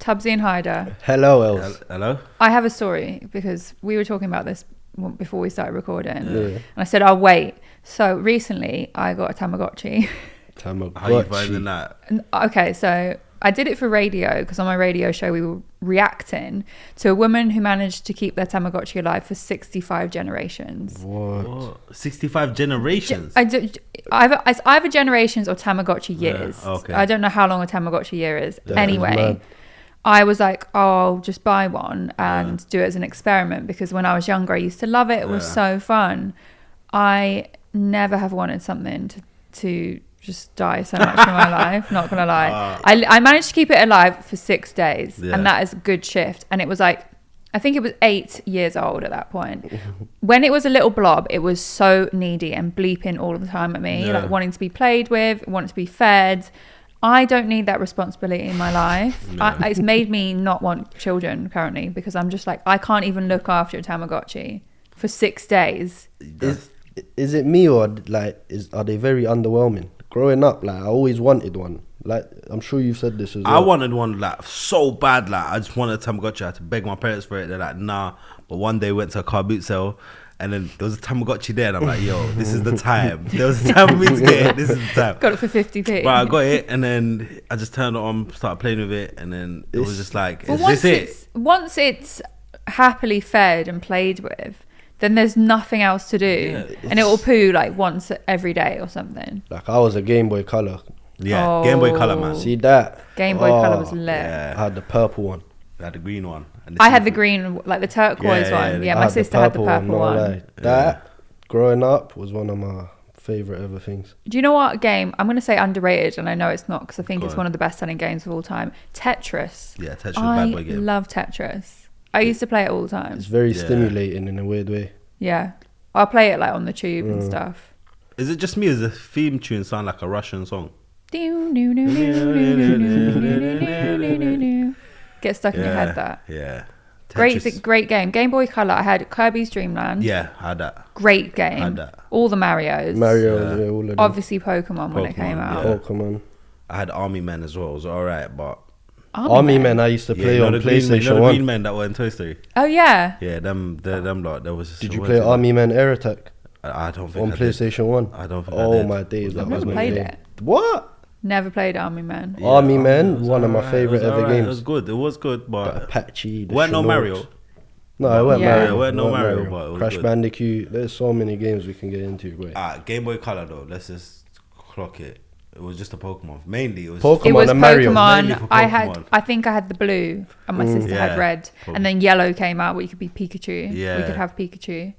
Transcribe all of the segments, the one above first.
Tubsey and Hyder. Hello, Els. Hello? I have a story because we were talking about this before we started recording. Yeah. And I said, I'll wait. So recently I got a Tamagotchi. How you finding that? Okay, so I did it for radio because on my radio show we were reacting to a woman who managed to keep their Tamagotchi alive for 65 generations. What? 65 generations? It's either generations or Tamagotchi years. Yeah, okay. I don't know how long a Tamagotchi year is. That Anyway, is mad. I was like, oh, I'll just buy one and do it as an experiment because when I was younger, I used to love it. It was so fun. I never have wanted something to just die so much in my life, not gonna lie. I managed to keep it alive for 6 days and that is a good shift. And it was like, I think it was 8 years old at that point. When it was a little blob, it was so needy and bleeping all the time at me, like wanting to be played with, wanting to be fed. I don't need that responsibility in my life. It's made me not want children currently because I'm just like, I can't even look after a Tamagotchi for 6 days. Is it me or like are they very underwhelming? Growing up, like I always wanted one. Like I'm sure you've said this as well. I wanted one like so bad, like I just wanted a Tamagotchi. I had to beg my parents for it. They're like, nah. But one day went to a car boot sale and then there was a Tamagotchi there and I'm like, yo, this is the time. There was a time for me to get it. This is the time. Got it for 50p. But I got it and then I just turned it on, started playing with it, and then it was just like, Well, is this it? Once it's happily fed and played with, then there's nothing else to do, and it will poo like once every day or something. Like I was a Game Boy Color. Yeah, Game Boy Color, man. See that? Game Boy Color was lit. Yeah. I had the purple one. I had the green one. And I had the green, like the turquoise one. Yeah, my sister had the purple one. Like, that, growing up, was one of my favourite ever things. Do you know what game? I'm going to say underrated, and I know it's not because I think it's one of the best selling games of all time. Tetris. Yeah, Tetris is a bad boy game. I love Tetris. I used to play it all the time. It's very stimulating in a weird way. Yeah. I'll play it like on the tube and stuff. Is it just me? Does the theme tune sound like a Russian song? Get stuck in your head, that. Yeah. Great game. Game Boy Color. I had Kirby's Dream Land. Yeah, I had that. Great game. I had that. All the Marios. Mario, all of them. Obviously Pokemon when it came out. Yeah. Pokemon. I had Army Men as well. It was alright, but Army Men I used to play on PlayStation 1. The green men that were in Toy Story. Oh yeah. Yeah, them lot. There was. Did you play Army Men Air Attack? I don't think on I PlayStation 1. I don't think I Oh did. my days, that I've was never my played game. it. What? Never played Army Men. Yeah, Army Men, was one of my alright. favourite It was ever alright. games. It was good. It was good, but Patchy. weren't no Mario. No, it weren't Yeah. Mario. Yeah, it weren't no It Mario, but it was Crash good. Bandicoot. There's so many games we can get into. Boy. Game Boy Color though. Let's just clock it. It was just a Pokemon. Mainly, it was Pokemon It was and Mario. Mainly Pokemon. for I Pokemon. think I had the blue and my sister Yeah. had red. And then yellow came out where you could be Pikachu. Yeah. We could have Pikachu.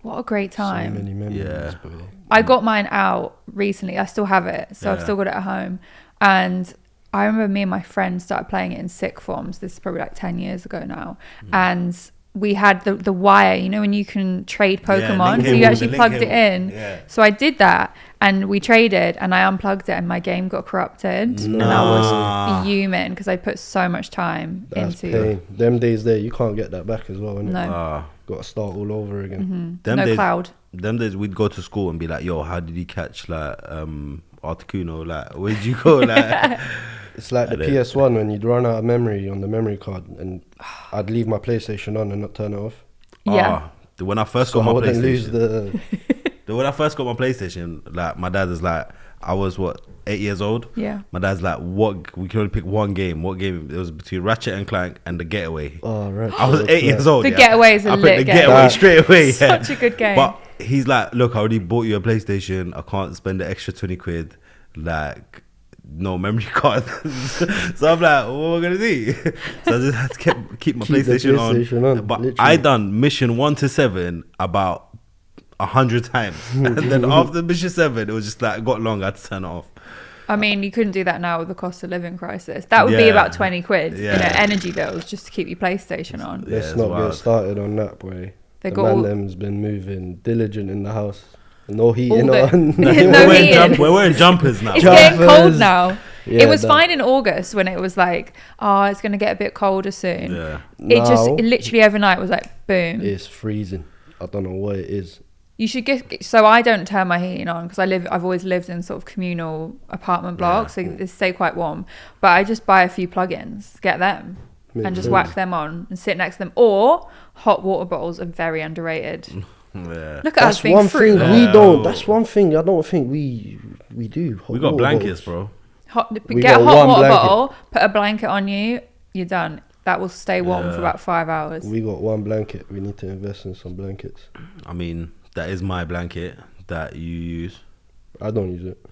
What a great So time. many memories. Yeah. Boy. I got mine out recently. I still have it. So I've Yeah. still got it at home. And I remember me and my friends started playing it in sick forms. This is probably like 10 years ago now. And we had the wire, you know, when you can trade Pokemon. link So you cable, actually the link plugged it cable. in. Yeah. So I did that and we traded and I unplugged it and my game got corrupted. And I was fuming because I put so much time That's into pain. Them days there, you can't get that back as well. Innit? No. Got to start all over again. Them No days, cloud. Them days we'd go to school and be like, "Yo, how did you catch like Articuno? Like, where did you go?" Like, It's like the And then- PS1 when you'd run out of memory on the memory card and I'd leave my PlayStation on and not turn it off. Yeah. When I first So got I my wouldn't lose PlayStation, the... when I first got my PlayStation, like my dad was like, I was 8 years old. Yeah. My dad's like, what? We can only pick one game. What game? It was between Ratchet and Clank and The Getaway. Oh, right. I was 8 years old. The yeah. Getaway is a I picked lit The game. Getaway straight away. Yeah. Such a good game. But he's like, look, I already bought you a PlayStation. I can't spend the extra 20 quid. Like, no memory card. So I'm like, what am I gonna do? So I just had to keep my Keep the PlayStation PlayStation on, But literally. I done mission 1 to 7 about 100 times, and then after mission 7, it was just like it got long. I had to turn it off. I mean, you couldn't do that now with the cost of living crisis. That would be Yeah. about 20 quid, you know, Yeah. energy bills just to keep your PlayStation on. Yeah, Let's it's not wild. get started on that, boy. They The got man all- them's been moving diligent in the house. No heating All the- on. No we're, heating. we're wearing jumpers now. It's getting cold Jumpers. now. Yeah, it was that- fine in August when it was like, oh, it's going to get a bit colder soon. Yeah. It just Now- literally overnight was like, boom. It's freezing. I don't know what it is. You should get. So I don't turn my heating on because I've always lived in sort of communal apartment blocks, so they stay quite warm. But I just buy a few plugins, get them, and just whack them on and sit next to them. Or hot water bottles are very underrated. Yeah. Look at us being one thing frugal. we don't. That's one thing I don't think we do. We got blankets, bro. Get a hot water bottle, put a blanket on you, you're done. That will stay warm for about 5 hours. We got one blanket. We need to invest in some blankets. I mean, that is my blanket that you use. I don't use it.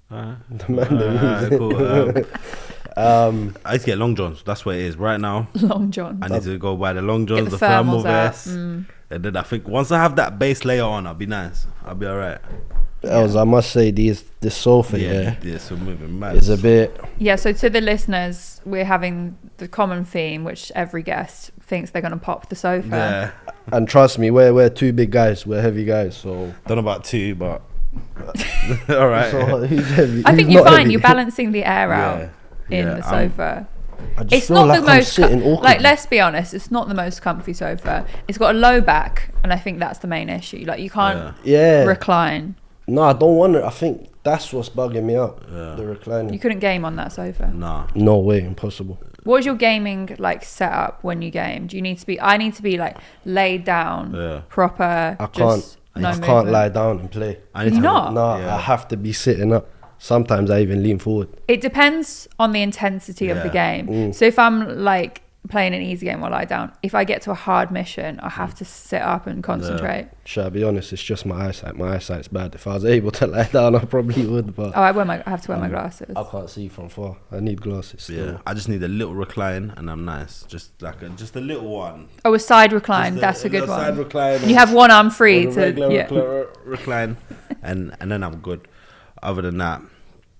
The man don't use it. Cool. I used to get long johns. That's what it is right now. Long johns. I need to go buy the long johns, the the thermal thermals out. vest, and then I think once I have that base layer on, I'll be nice. I'll be alright. I must say, this sofa, so moving mad. is a bit. Yeah, so to the listeners, we're having the common theme, which every guest thinks they're going to pop the sofa. Yeah. And trust me, we're two big guys. We're heavy guys, so. Don't know about two, but all right. So who's heavy? I think Who's you're not fine. heavy? You're balancing the air out in Yeah, the sofa. I just It's feel not like the I'm most sitting awkwardly. like. Let's be honest. It's not the most comfy sofa. It's got a low back, and I think that's the main issue. Like you can't recline. No, I don't want it. I think that's what's bugging me out. The reclining. You couldn't game on that sofa. Nah. No way, impossible. What is your gaming like setup when you game? Do you need to be? I need to be like laid down, proper. I can't. I can't lie down and play. Can you not? No, I have to be sitting up. Sometimes I even lean forward. It depends on the intensity of the game. So if I'm like playing an easy game, I'll lie down. If I get to a hard mission, I have to sit up and concentrate. Shall I be honest? It's just my eyesight. My eyesight's bad. If I was able to lie down, I probably would. But I have to wear my glasses. I can't see from far. I need glasses. Still. Yeah, I just need a little recline and I'm nice. Just like just a little one. Oh, a side recline. That's a good one. Side recline. You have one arm free to recline, and then I'm good. Other than that,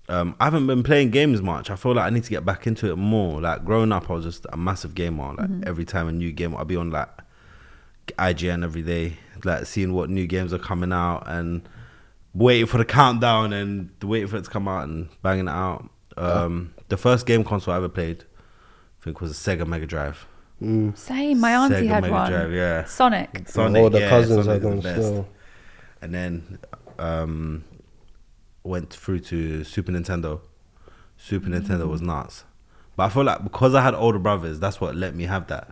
I haven't been playing games much. I feel like I need to get back into it more. Like growing up, I was just a massive gamer. Like every time a new game, I'll be on like IGN every day, like seeing what new games are coming out and waiting for the countdown and waiting for it to come out and banging it out. The first game console I ever played, I think, was a Sega Mega Drive. Same. My auntie Sega had Mega one. Drive, yeah. Sonic. All the cousins Sonic are is the going best. still. And then went through to Super Nintendo. Super Nintendo was nuts. But I feel like because I had older brothers, that's what let me have that.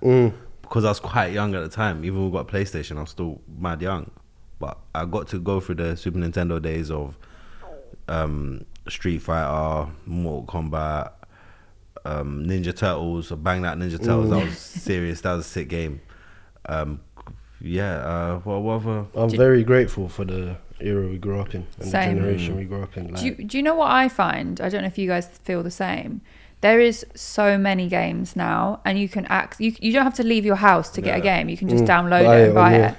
Because I was quite young at the time. Even when we got PlayStation, I was still mad young. But I got to go through the Super Nintendo days of Street Fighter, Mortal Kombat, Ninja Turtles. Bang that Ninja Turtles. That was serious. That was a sick game. What other? I'm very grateful for the era we grew up in and Same. the generation we grew up in. Like, Do you know what I find? I don't know if you guys feel the same. There is so many games now, and you can you don't have to leave your house to get a game. You can just download it and buy it.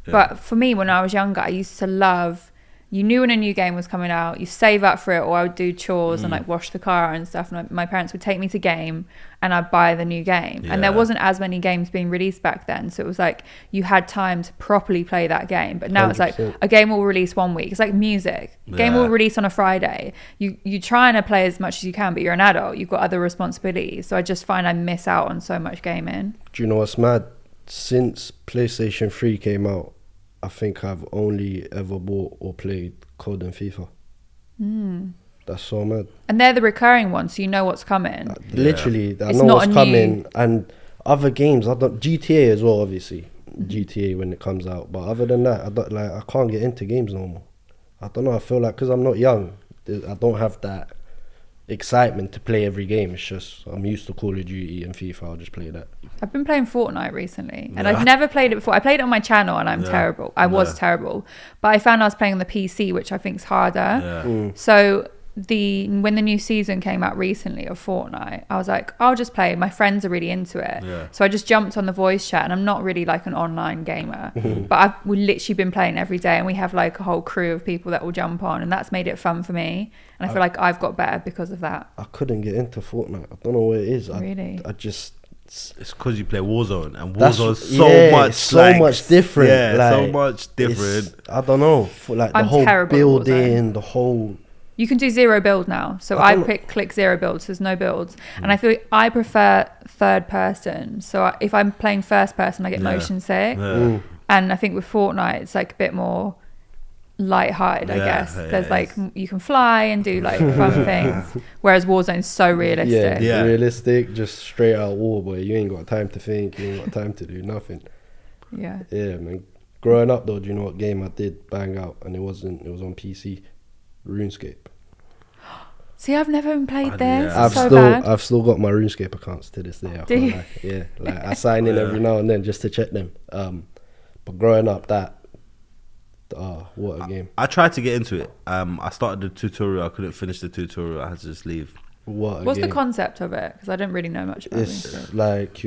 But for me, when I was younger, I used to love. You knew when a new game was coming out, you save up for it, or I would do chores and like wash the car and stuff. And my parents would take me to game, and I'd buy the new game. And there wasn't as many games being released back then, so it was like you had time to properly play that game. But now 100%. it's like a game will release one week. It's like music. Game will release on a Friday. You try and play as much as you can, but you're an adult. You've got other responsibilities. So I just find I miss out on so much gaming. do you know what's mad? Since PlayStation 3 came out, I think I've only ever bought or played COD and FIFA. That's so mad. And they're the recurring ones, so you know what's coming. Literally, I It's know not what's a new- coming. And other games, I don't. GTA as well, obviously. GTA when it comes out. But other than that, I can't get into games no more. I don't know. I feel like because I'm not young, I don't have that excitement to play every game. It's just I'm used to Call of Duty and FIFA. I'll just play that. I've been playing Fortnite recently, and I've never played it before. I played it on my channel, and I'm terrible. I was terrible, but I found I was playing on the PC, which I think is harder. So when the new season came out recently of Fortnite, I was like, I'll just play. My friends are really into it, so I just jumped on the voice chat. And I'm not really like an online gamer, but we've literally been playing every day, and we have like a whole crew of people that will jump on, and that's made it fun for me. And I feel like I've got better because of that. I couldn't get into Fortnite. I don't know what it is. Really? I just. It's because you play Warzone, and That's- Warzone's much different. Yeah, like, so much different. I don't know. For like the I'm whole terrible at building, the whole. You can do zero build now. So I click zero builds. There's no builds. And I feel I prefer third person. So if I'm playing first person, I get motion sick. And I think with Fortnite, it's like a bit more light-hearted, I Yeah, guess. yeah, There's it like is. you can fly and do like fun things, whereas Warzone's so realistic. Yeah. realistic, just straight out war, boy. You ain't got time to think, you ain't got time to do nothing. Yeah. Yeah, man. Growing up though, do you know what game I did bang out? And it was on PC, RuneScape. See, I've never even played I- this. yeah. It's so bad. I've still got my RuneScape accounts to this day. I Do can't you? lie. Yeah, like I sign in every now and then just to check them. But growing up, what a game! I tried to get into it. I started the tutorial. I couldn't finish the tutorial. I had to just leave. What a What's game! the concept of it? Because I don't really know much about It's RuneScape. like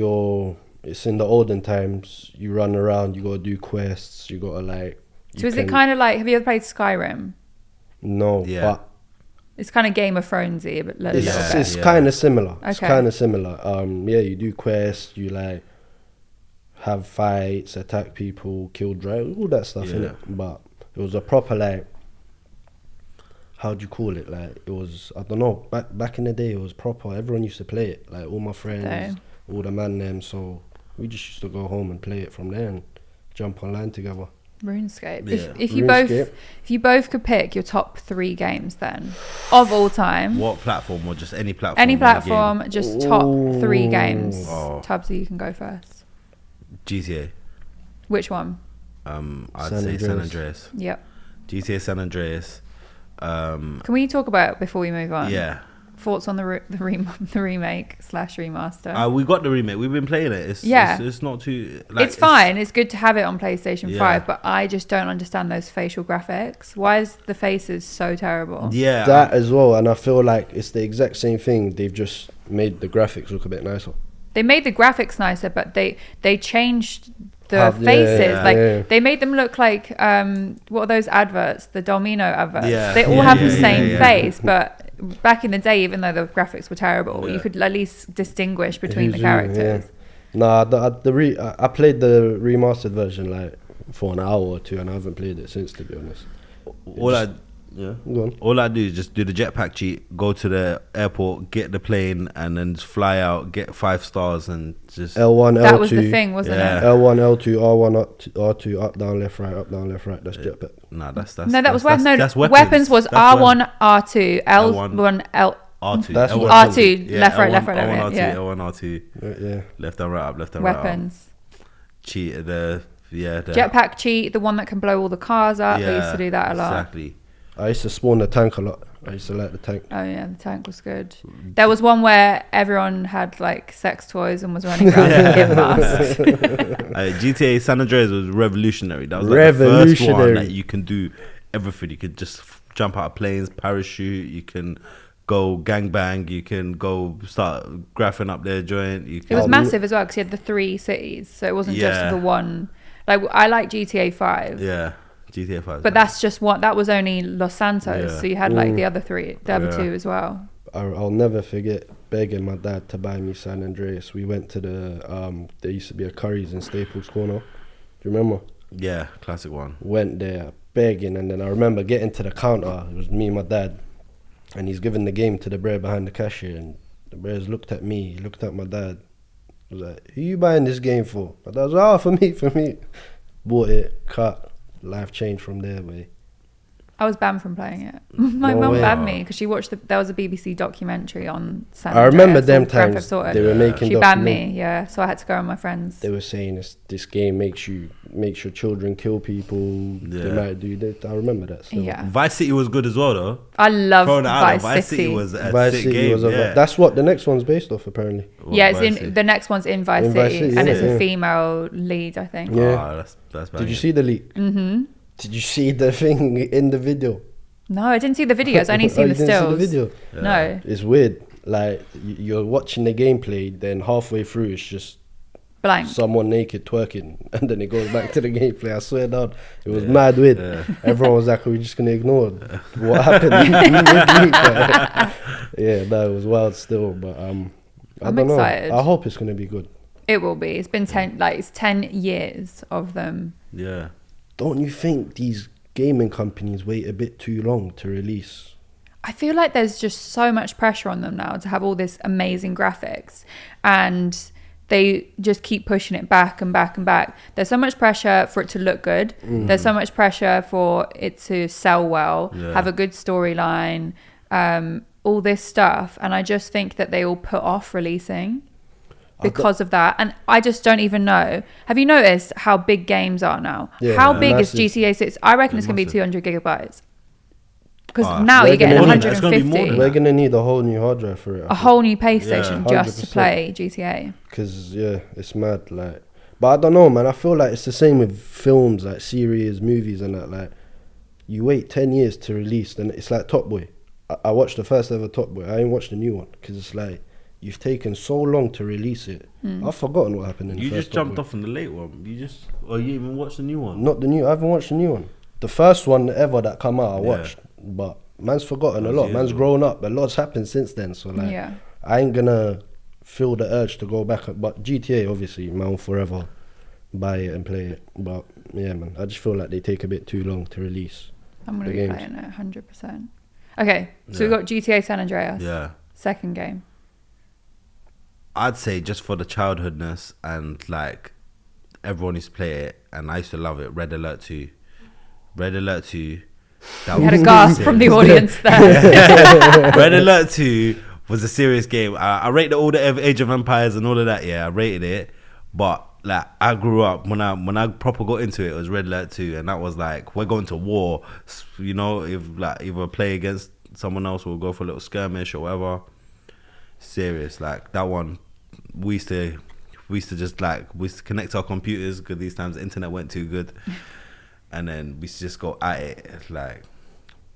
it's in the olden times. You run around, you gotta do quests. You gotta like. So is it kind of like? Have you ever played Skyrim? No, Yeah. but It's kind of Game of Thronesy, but a little it's, bit. it's kind of similar. It's Okay. kind of similar. Yeah, you do quests. You like have fights, attack people, kill dragons, all that stuff in Yeah. it. But it was a proper like. How do you call it? Like it was. I don't know. Back in the day, it was proper. Everyone used to play it. Like all my friends, all the man them. So we just used to go home and play it from there and jump online together. RuneScape. Yeah. If you RuneScape. both could pick your top 3 games then of all time, What platform or just any platform? any in the game? platform, just top 3 games. Oh. Tubbsy, you can go first. GTA. Which one? I'd San say San Andreas. Andreas. Yep. GTA San Andreas. Can we talk about it before we move on? Yeah. Thoughts on the remake/remaster? We got the remake. We've been playing it. It's not too. Like, it's fine. It's good to have it on PlayStation Yeah. 5, but I just don't understand those facial graphics. Why is the faces so terrible? Yeah. That as well, and I feel like it's the exact same thing. They've just made the graphics look a bit nicer. They made the graphics nicer, but they changed the Yeah, faces. Like yeah. they made them look like what are those adverts? The Domino adverts. Yeah. They all Yeah, have yeah, the yeah, same yeah. face, but back in the day, even though the graphics were terrible, you Yeah. could at least distinguish between Who's the who, characters. yeah. Nah, I played the remastered version like for an hour or two, and I haven't played it since, to be honest. Go on. All I do is just do the jetpack cheat, go to the airport, get the plane, and then just fly out, get 5 stars, and just L1, L2. That was the thing, wasn't Yeah. it? L1, L2, R1, R2, up, down, left, right, up, down, left, right. That's jetpack. Nah, that's No, that was that's, no. that's Weapons was That's R1, R2, L1. L1, L. R2. That's L1, what- R2, left, right, L1, left, right, L1, left, R2, yeah. L1, R2, Yeah. left and right up, left and right up. Weapons. Cheat the Jetpack cheat, the one that can blow all the cars up. I used to do that a lot. Exactly. I used to spawn the tank a lot. I used to like the tank. Oh yeah, the tank was good. There was one where everyone had like sex toys and was running around in gimp masks. GTA San Andreas was revolutionary. That was like the first one that you can do everything. You could just jump out of planes, parachute. You can go gangbang. You can go start graphing up their joint. You It can, was massive as well because you had the 3 cities, so it wasn't just Yeah. the one. Like I like GTA 5, yeah, GTA 5. but that's just one. That was only Los Santos, Yeah. so you had like the other 3, the other 2 as well. I'll never forget begging my dad to buy me San Andreas. We went to there used to be a Curry's in Staples Corner. Do you remember? yeah, classic one. Went there begging, and then I remember getting to the counter. It was me and my dad, and he's giving the game to the bro behind the cashier, and the bro's looked at me, he looked at my dad. He was like, "Who you buying this game for?" My dad was like, "Oh, for me." Bought it, cut. Life changed from there, way. I was banned from playing it. My No mum way. banned me because she watched there was a BBC documentary on San I remember Andreas them or Grand times Theft Auto. they were making. She banned document- me, yeah. So I had to go on my friends. They were saying this game makes your children kill people. They Yeah. might do that. I remember that. Still. Yeah, Vice City was good as well, though. I love Throwing it out there, Vice City. was a Vice sick City game. was yeah. that's what the next one's based off, apparently. Yeah, it's Vice City. in the next one's in Vice In City, Vice City, and yeah, it's yeah. a female lead, I think. Yeah. That's Did you banging. see the leak? Mm-hmm. Did you see the thing in the video? No, I didn't see the videos. I only Oh, seen you the didn't stills. see the video? No, It's weird. Like you're watching the gameplay, then halfway through it's just blank. someone naked twerking, and then it goes back to the gameplay. I swear down, it was mad weird. Everyone was like, "We're just gonna ignore what happened." Yeah, that was wild still, but I I'm don't know. excited. I hope it's gonna be good. It will be. It's been 10 years of them. Yeah. Don't you think these gaming companies wait a bit too long to release? I feel like there's just so much pressure on them now to have all this amazing graphics, and they just keep pushing it back and back and back. There's so much pressure for it to look good. There's so much pressure for it to sell well, have a good storyline, all this stuff. And I just think that they all put off releasing because of that. And I just don't even know. Have you noticed how big games are now? How big is GTA 6? I reckon it's going to be 200 gigabytes. Because now you're getting 150. We're going to need a whole new hard drive for it. A whole new PlayStation just to play GTA. Because, it's mad. Like, but I don't know, man. I feel like it's the same with films, like series, movies and that. Like, you wait 10 years to release, then it's like Top Boy. I watched the first ever Top Boy. I ain't watched the new one because it's like, you've taken so long to release it. I've forgotten what happened in the first. You just jumped off on the late one. You even watched the new one? Not the new. I haven't watched the new one. The first one ever that come out, I watched. But man's forgotten a lot. Man's grown up. A lot's happened since then. So like, I ain't gonna feel the urge to go back. But GTA, obviously, man, will forever buy it and play it. But yeah, man, I just feel like they take a bit too long to release. I'm gonna be playing it 100%. Okay, so we got GTA San Andreas. Yeah. Second game. I'd say just for the childhoodness and like everyone used to play it, and I used to love it. Red Alert 2. Red Alert 2. We had a gasp from the audience there. Red Alert 2 was a serious game. I rated all the Age of Empires and all of that. Yeah, I rated it. But like I grew up when I proper got into it was Red Alert 2, and that was like we're going to war. You know, if like either play against someone else or go for a little skirmish or whatever. Serious, like that one. We used to just connect our computers because these times the internet went too good. And then we just go at it like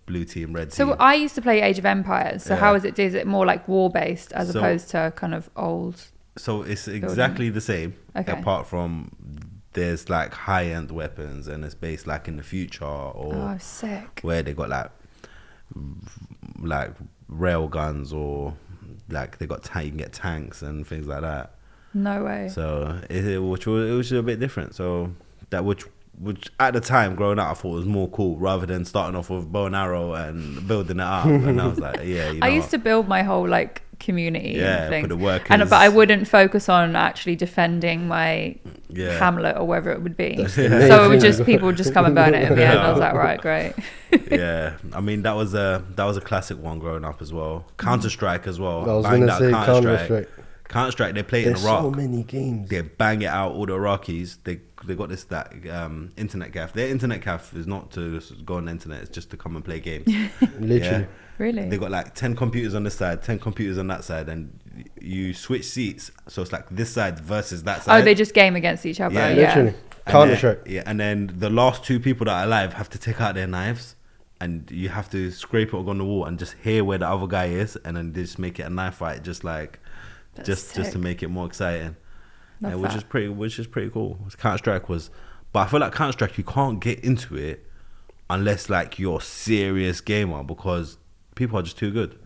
blue team, red team. So I used to play Age of Empires. So how is it? Is it more like war based as opposed to kind of old? So it's exactly the same, apart from there's like high end weapons and it's based like in the future or sick. Where they got like rail guns or like they got you can get tanks and things like that. No way. So it was a bit different. So that which at the time growing up I thought was more cool rather than starting off with bow and arrow and building it up. And I was like, I used to build my whole like community and things. For the workers. But I wouldn't focus on actually defending my hamlet or wherever it would be. So it would just people would just come and burn it in the end. I was like, right, great. I mean that was a classic one growing up as well. Counter-Strike as well. I was gonna say Counter-Strike. Counter-Strike, they play it in Iraq. There's so many games. They bang it out, all the Iraqis. They got that internet cafe. Their internet cafe is not to go on the internet, it's just to come and play games. Literally. Yeah? Really? They got like 10 computers on this side, 10 computers on that side, and you switch seats. So it's like this side versus that side. Oh, they just game against each other. Yeah, literally. Counter-Strike. And then the last two people that are alive have to take out their knives. And you have to scrape it on the wall and just hear where the other guy is, and then they just make it a knife fight, just like just to make it more exciting. Which is pretty cool. Counter-Strike was, but I feel like Counter-Strike you can't get into it unless like you're a serious gamer because people are just too good.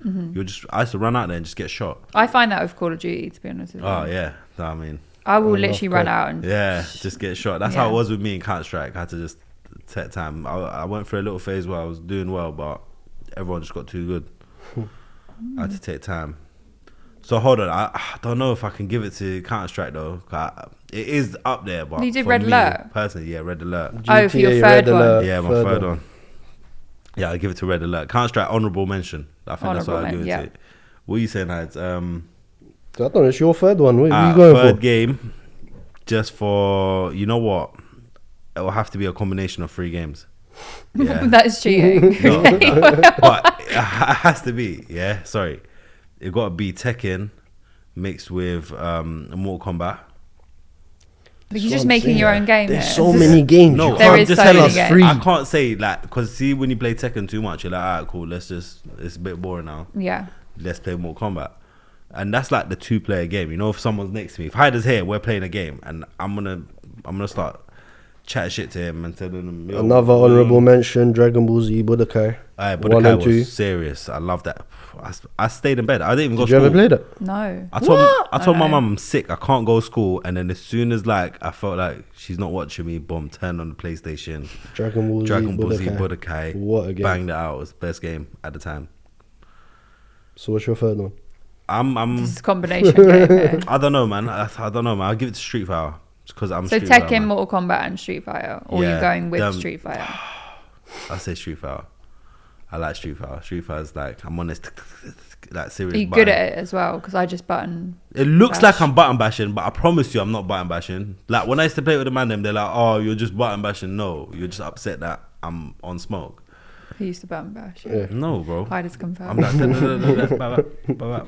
I used to run out there and just get shot. I find that with Call of Duty, to be honest with you. Oh yeah, I mean, I will literally run out and just get shot. That's how it was with me in Counter-Strike. I had to just take time. I went through a little phase where I was doing well, but everyone just got too good. I had to take time. So hold on, I don't know if I can give it to Counter-Strike though. It is up there, but you did Red Alert personally, Red Alert. GTA, for your third one. Yeah, my third one. Yeah, I give it to Red Alert. Counter-Strike honourable mention. I think that's what I give it to. What are you saying, Hides? I don't know. It's your third one. What are you going third for? Game, just for you know what? It will have to be a combination of 3 games. Yeah. That is cheating. No, but it has to be. Yeah, sorry. It got to be Tekken mixed with Mortal Kombat. But you're just making your own game. There's so many games. No, there is so many games. 3. I can't say like because see when you play Tekken too much, you're like, alright, cool. It's a bit boring now. Yeah. Let's play Mortal Kombat, and that's like the 2-player game. You know, if someone's next to me, if Hyder's here, we're playing a game, and I'm gonna start chat shit to him and telling him. Another honourable mention: Dragon Ball Z Budokai. Budokai 1 and 2 was serious. I love that. I stayed in bed. I didn't even go to school. Did you ever play that? No. I told my mum I'm sick. I can't go to school. And then as soon as like I felt like she's not watching me, boom, turn on the PlayStation. Dragon Ball Z Budokai. What a game! Banged it out. It was the best game at the time. So what's your third one? This is a combination game here. I don't know, man. I'll give it to Street Fighter because I'm So Street Fighter, Tekken, man. Mortal Kombat, and Street Fighter, or Yeah, you're going with them- Street Fighter? I say Street Fighter. I like Street Fighter. Street Fighter's like I'm on this like serious. Are you button. good at it as well? Because I just button. It looks bash. like I'm button bashing, but I promise you I'm not button bashing. Like when I used to play with the man, they're like, "Oh, you're just button bashing." No, you're just upset that I'm on smoke. Who used to button bash? Yeah. No, bro. Hyder's I'm confirmed. like,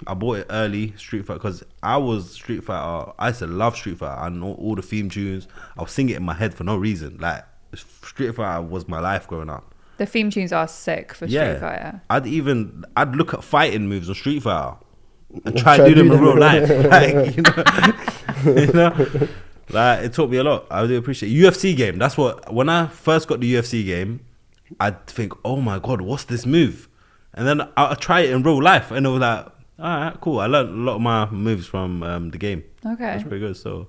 I bought it early, Street Fighter, because I was Street Fighter. I used to love Street Fighter. I know all the theme tunes. I was singing it in my head for no reason. Like Street Fighter was my life growing up. The theme tunes are sick for Street Fighter. I'd look at fighting moves on Street Fighter and try to do them in real life. Like, you know, like it taught me a lot. I really appreciate it. UFC game. That's what, when I first got the UFC game, I'd think, oh my God, what's this move? And then I try it in real life and it was like, all right, cool. I learned a lot of my moves from the game. Okay. That's pretty good. So,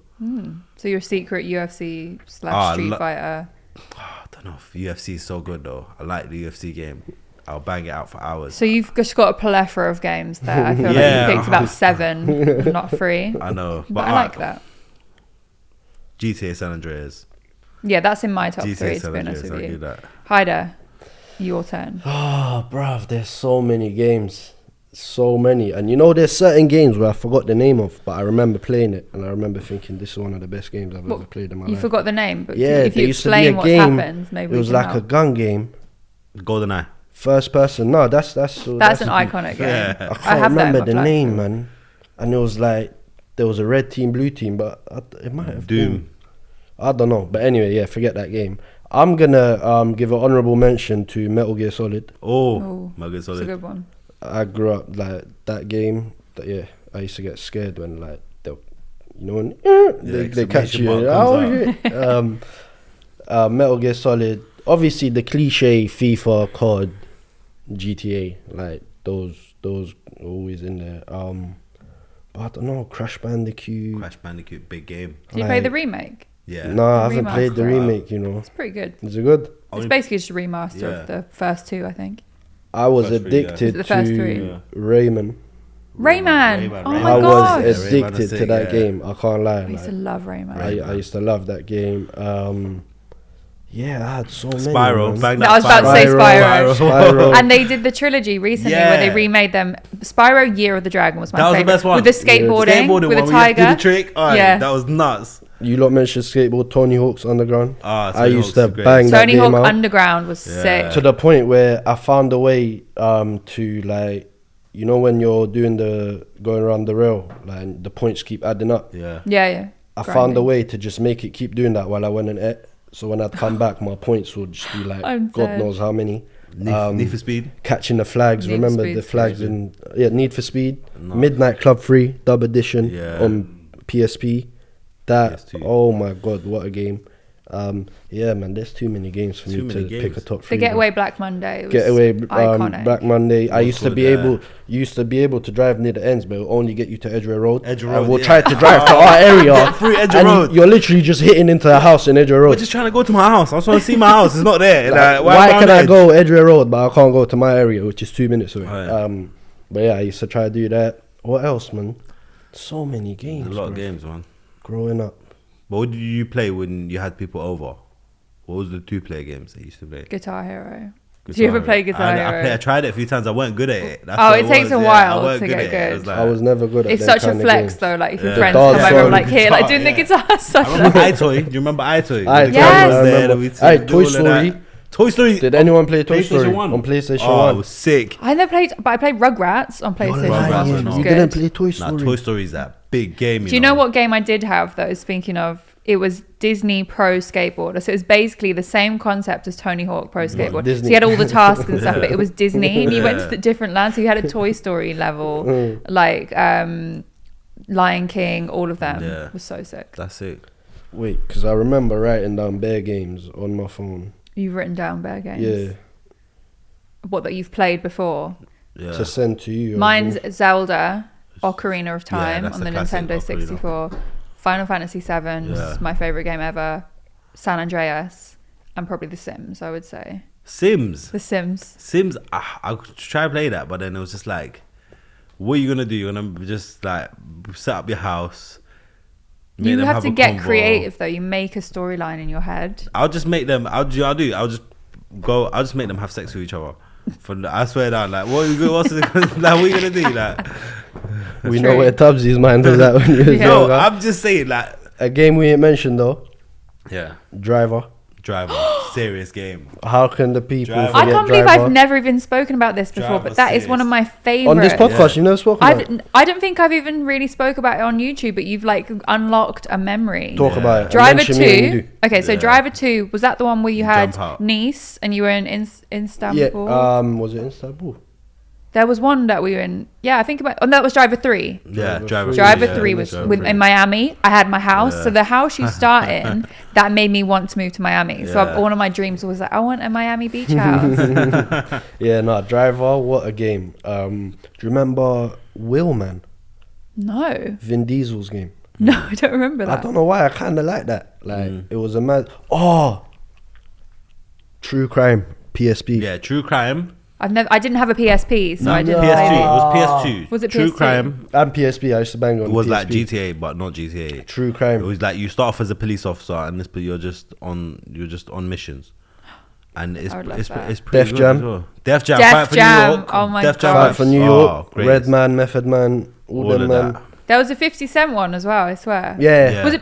So your secret UFC / Street Fighter. I don't know if UFC is so good though. I like the UFC game. I'll bang it out for hours. So you've just got a plethora of games there. I feel Yeah. like you picked about 7, not 3. I know. But I like that. GTA San Andreas. Yeah, that's in my top GTA 3, to San be honest Andreas, with I'll you. give that. Hyder, your turn. Oh, bruv, there's so many games. So many. And you know, there's certain games where I forgot the name of, but I remember playing it. And I remember thinking, this is one of the best games I've ever played in my You life. forgot the name, but Yeah, if there you used to be a explain what's game. happened, maybe It we was can like a help. gun game. GoldenEye. First person. No, that's That's an iconic game. Yeah. I I can't have that in remember my the flat name, still. man. And it was like, there was a red team, blue team, but it might have Doom. been. I don't know. But anyway, yeah, forget that game. I'm gonna give an honorable mention to Metal Gear Solid. Oh, Metal Gear it's a Solid. good one. I grew up like that game. Yeah, I used to get scared when like they, when they catch exclamation you. mark Oh shit. Metal Gear Solid. Obviously, the cliche FIFA, COD, GTA, like those always in there. But I don't know, Crash Bandicoot. Crash Bandicoot, big game. Did you play the remake? Yeah. No, I haven't remaster. played the remake. You know, It's pretty good. is it good? It's basically just a remaster Yeah. of the first 2, I think. I was First three, yeah. addicted The first to 3. Yeah. Rayman. Rayman! Oh Rayman. my I gosh! was Rayman addicted is to sick, that yeah. game. I can't lie. I used to Like, love Rayman. I used to love that game. Yeah, I had so many. Spyro. man. Bang No, that I was about to say Spyro. Spyro. And they did the trilogy recently where they Yeah. remade them. Spyro Year of the Dragon was my That was the favorite. best one. With the skateboarding, with one a where you have to tiger. do the trick. Alright, Yeah. that was nuts. You lot mentioned skateboard, Tony Hawk's Underground. Ah, I Tony used Hawk's to is great. bang that Tony game Hawk out Underground was Yeah. sick. to the point where I found a way to like, when you're doing going around the rail, like the points keep adding up. Yeah. Yeah. I found a Grinding. way to just make it keep doing that while I went and ate. So when I'd come back, my points would just be like I'm God dead. knows how many. Need for Speed. Catching the flags. Need for Remember Speed. the flags in Need for Speed, No. Midnight Club 3 Dub Edition Yeah. on PSP. That PS2. oh my God, what a game! Yeah, man, there's too many games for Too me many to pick games. a top The 3. Getaway Black Monday was Getaway, iconic. Black Monday. I used to Also be there. used to be able to drive near the ends, but it'll only get you to Edgware Road. Edgware And Road, we'll yeah. try to drive to our area. Through Edgware and Road. you're literally just hitting into a house in Edgware We're Road. just trying to go to my house. I just want to see my house. It's not there. Like, Like, why around can I Edge? go Edgware Road, but I can't go to my area, which is 2 minutes away? Right. But yeah, I used to try to do that. What else, man? So many games. A lot of bro. games, man. Growing up. But what did you play when you had people over? What was the 2-player games that you used to play? Guitar Hero. Did you ever play Guitar Hero? I tried it a few times. I weren't good at it. That's Oh, what it takes was, a yeah. while I weren't to get at it. good. It was like, I was never good at It's them such a kind of flex games. though. Like if your Yeah. friends The come dance over, song. like here, like Guitar, doing the yeah. guitar. So I remember iToy. Do you remember iToy? Aye, The Yes. camera was I there, remember. we used to Aye, do Toy all of that. Story. Toy Story. Did anyone play Toy Story PlayStation 1? on PlayStation Oh, 1? it was sick. I never played, but I played Rugrats on PlayStation lying. 1, which You was You good. didn't play Toy Nah, Story. Toy Story is that big game. Do you know what game I did have though? Speaking of, it was Disney Pro Skateboarder. So it was basically the same concept as Tony Hawk Pro Skateboard. So Disney? you had all the tasks and stuff, but it was Disney, and you went to Yeah. the different lands. So you had a Toy Story level, like Lion King, all of them. Yeah. It was so sick. That's it. Wait, because I remember writing down bear games on my phone. You've written down bear games. Yeah, What that you've played before. Yeah. to send to you. Mine's Zelda, Ocarina of Time that's on the the classic Nintendo Ocarina. 64. Final Fantasy 7 Yeah. is my favorite game ever. San Andreas, and probably The Sims, I would say. Sims. The Sims. Sims. I tried to play that, but then it was just like What are you gonna do? You're gonna just like set up your house. make You them have to a get convo. creative though. You make a story in your head. I'll just make them. I'll just make them have sex with each other. I swear down. Like, what are you like, what are you gonna do? Like, We know where Tubsey's mind was at when you was Yeah. no, younger. I'm just saying. Like, A game we ain't mentioned though. yeah, Driver. serious game. How can the people Driver. I forget can't believe Driver? I've never even spoken about this before, Driver but that is one of my favorite. On this podcast, you never spoke about it. I don't think I've even really spoke about it on YouTube, but you've like unlocked a memory. Talk about it. and Driver mention me and you 2. do. Okay, so Yeah. Driver 2, was that the one where you had Jump out. Nice and you were in Istanbul? Yeah. Was it Istanbul? There was one that we were in. Yeah, I think about. Oh, that was Driver 3. Yeah, Driver. Driver yeah, 3 was Driver with, 3. in Miami. I had my house. Yeah. So the house you start in, that made me want to move to Miami. So Yeah. one of my dreams was like, I want a Miami beach house. Yeah, no, Driver, what a game. Do you remember Wheelman? No. Vin Diesel's game? No, I don't remember that. I don't know why, I kind of like that. Like, it was a mad... Oh! True Crime, PSP. Yeah, True Crime. I didn't have a PSP, so I didn't PS2. play It it. was PS2. Was it True PS2? Crime And PSP, I used to bang on was PSP. like GTA, but not GTA. True It Crime. was like you start off as a police officer, and but you're just on missions, and it's I would love it's that. it's pretty Def good Jam. as well. Def Jam, Def Fight for Jam, New York. oh my Def Jam, gosh. Fight for New Oh, York, great. Redman, Method Man, all them of man. that. There was a 50 Cent one as well, I swear. Yeah. Yeah. Was it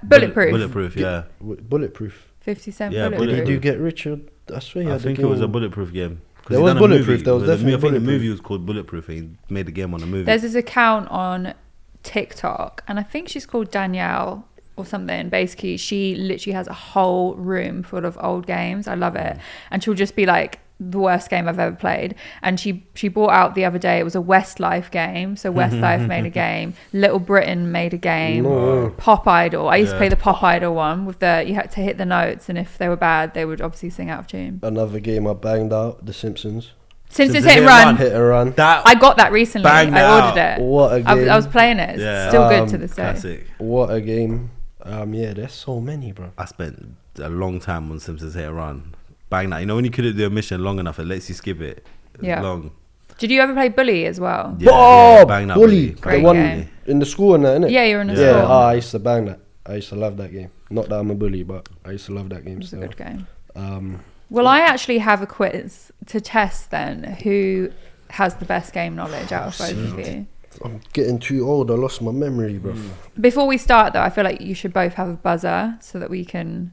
Bulletproof? Bulletproof, yeah. Bulletproof. 50 Cent Yeah, Did Bulletproof. he do Get Richard? I swear he I had the think it was a game. Bulletproof game. 'Cause There he was done a Bulletproof, movie. there was definitely I think the Bulletproof. movie was called Bulletproof, and he made the game on a movie. There's this account on TikTok, and I think she's called Danielle or something. Basically, she literally has a whole room full of old games. I love it. And she'll just be like, the worst game I've ever played. And she brought out the other day, it was a Westlife game. So Westlife made a game. Little Britain made a game. No. Pop Idol. I used to Yeah. play the Pop Idol one with you had to hit the notes, and if they were bad, they would obviously sing out of tune. Another game I banged out, The Simpsons. Simpsons Simpsons Hit and Run. Hit and Run. that I got that recently. Banged I out. ordered it. What a game. I was playing it. It's Yeah. still good to this day. classic. What a game. Yeah, there's so many, bro. I spent a long time on Simpsons Hit and Run. Bang that. You know when you couldn't do a mission long enough, it lets you skip it. It's Yeah. long. Did you ever play Bully as well? Yeah, Oh, bang that Bully. Bully. Great The one game. in the school and that, innit? Yeah, you're in a Yeah, school. I used to bang that. I used to love that game. Not that I'm a bully, but I used to love that game It was a still. good game. Um, Well, I actually have a quiz to test then who has the best game knowledge out of both of you. I'm getting too old. I lost my memory, bro. Before we start though, I feel like you should both have a buzzer so that we can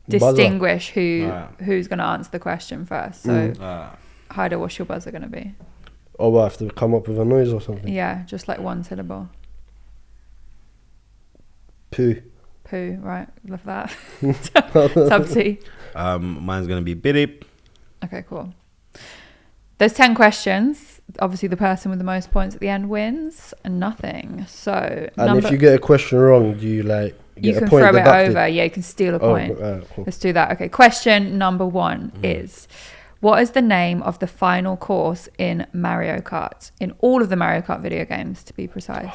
distinguish who's going to answer the question first. So, Hyder, what's your buzzer going to be? Oh, I have to come up with a noise or something. Yeah, just like one syllable. Poo. Poo, right? Love that. Tubsey. Mine's gonna be Biddy. Okay, cool. There's 10 questions. Obviously, the person with the most points at the end wins, and nothing. So, And if you get a question wrong, do you like you get can a point throw deducted? it over. Yeah, you can steal a point. Cool. Let's do that. Okay, question number 1 is, what is the name of the final course in Mario Kart? In all of the Mario Kart video games, to be precise.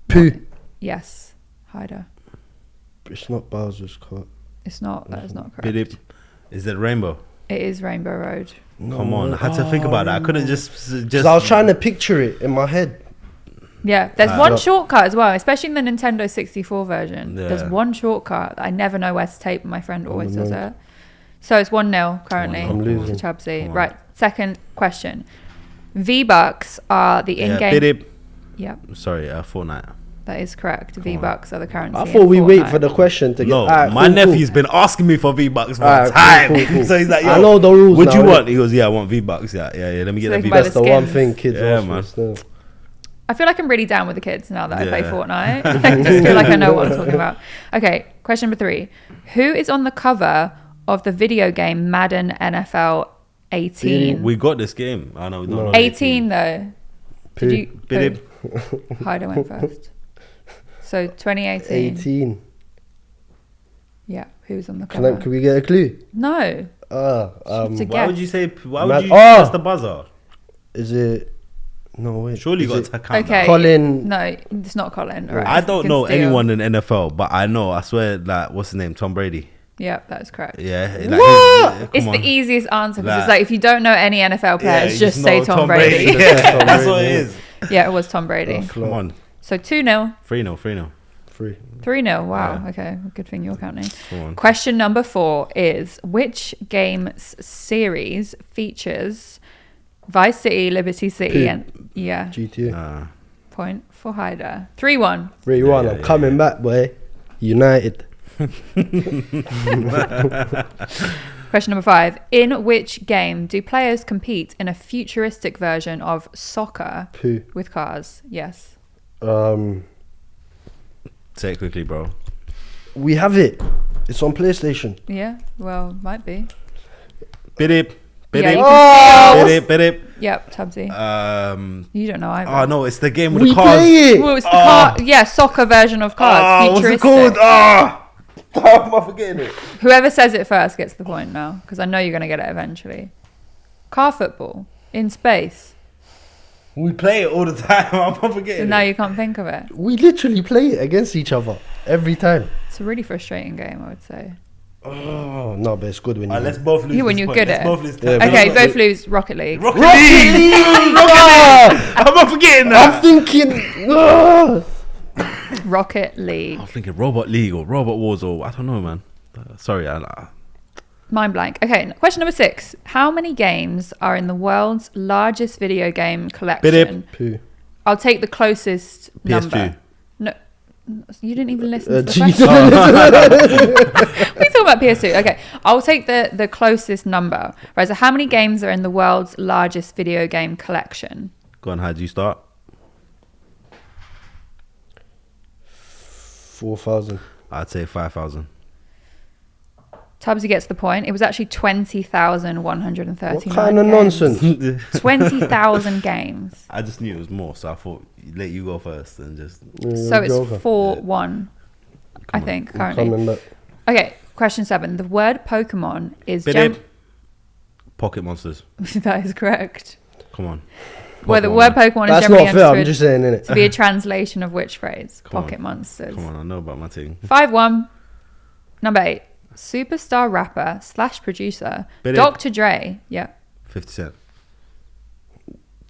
Poo. Yes, Hyder. It's not Bowser's Kart. It's not. That is not correct. Biddy. Is it Rainbow? It is Rainbow Road. Come on, I had to think about that. I couldn't just. Because I was trying to picture it in my head. Yeah, there's one Yeah. shortcut as well, especially in the Nintendo 64 version. Yeah. There's one shortcut that I never know where to take, but my friend always does no. it. So it's 1-0 currently 1-0. I'm to losing. Tubsey. Come on. Right, second question. V-Bucks are the in-game... Biddy. Yep, Sorry, Fortnite. that is correct. V-Bucks are the currency. I in thought we wait Fortnite. for the question to get. No, Alright, my cool, nephew's been asking me for V-Bucks for Alright, time. cool. So he's like, yo, I know the rules. what now, you innit? want? He goes, yeah, I want V-Bucks. Yeah. Let me get So that they can buy V-Bucks. That's the one skins. thing kids Yeah, ask for man. still. I feel like I'm really down with the kids now that I play Yeah. Fortnite. I just feel like I know what I'm talking about. Okay, question number 3. Who is on the cover of the video game Madden NFL 18? We got this game. I know. No. 18 though. Poo. Did you? Biddy. Hyder went first. So 2018. 18. Yeah, who's on the Can cover? we get a clue? No. To Why guess. would you say? Why Mad- would you Oh! press the buzzer? Is it? No wait. Surely you Is got it to count. Okay. that. Colin. No, it's not Colin. Right, I you don't can know steal. anyone in NFL, but I know. I swear, like, what's his name? Tom Brady. Yep, that is correct. Yeah. It's the easiest answer because Like- it's like if you don't know any NFL players, you just say know Tom Brady. Yeah, that's what it is. Yeah, it was Tom Brady. Come on. So 2-0. 3-0, 3-0. 3-0. Wow. Yeah. Okay. Good thing you're counting. Come on. Question number 4 is which game series features Vice City, Liberty City, and GTA. point for Hyder. 3-1. 3-1. Yeah, I'm coming back, boy. United. Question number 5. In which game do players compete in a futuristic version of soccer Poo. with cars? Yes. Say it quickly, bro. We have it. It's on PlayStation. Yeah. Well, might be. Bidip. Yeah, Bidip. you can see Bidip. Yep, Tubsy. You don't know either. Oh, no, it's the game with We the cars. play it. Well, it's the car. Yeah, soccer version of cars. What's futuristic. it called? How am I forgetting it? Whoever says it first gets the point now, because I know you're going to get it eventually. Car football in space. We play it all the time. I'm not forgetting And now it. you can't think of it. We literally play it against each other every time. It's a really frustrating game, I would say. Oh no, but it's good when you. Let's both lose. Yeah, when this you're point. good Let's at both it. lose. Yeah, Okay, but- both lose Rocket League. Rocket Rocket League. League! I'm not forgetting that. I'm thinking. Rocket League. I'm thinking Robot League or Robot Wars or I don't know, man. Sorry, Mind blank. Okay, question number 6. How many games are in the world's largest video game collection? Poo. I'll take the closest PS2. number. No, you didn't even listen to the Gee, question. We talk about PS2. Okay, I'll take the closest number. Right, so how many games are in the world's largest video game collection? Go on, how do you start? 4,000. I'd say 5,000. Tubbsy gets the point. It was actually 20,139 What kind of games. nonsense? 20,000 games. I just knew it was more, so I thought let you go first and just. So it's 4-1, I on. think, I'm currently. coming back. Okay, question 7. The word Pokemon is... Bidip. Pocket monsters. That is correct. Come on. Well, the Pokemon, word man. Pokemon is That's generally not fair. I'm understood just saying, innit? to be a translation of which phrase? Come on. Pocket monsters. Come on, I know about my thing. 5-1. Number 8. Superstar rapper / producer Bidip. Dr. Dre. Yeah. 50 Cent.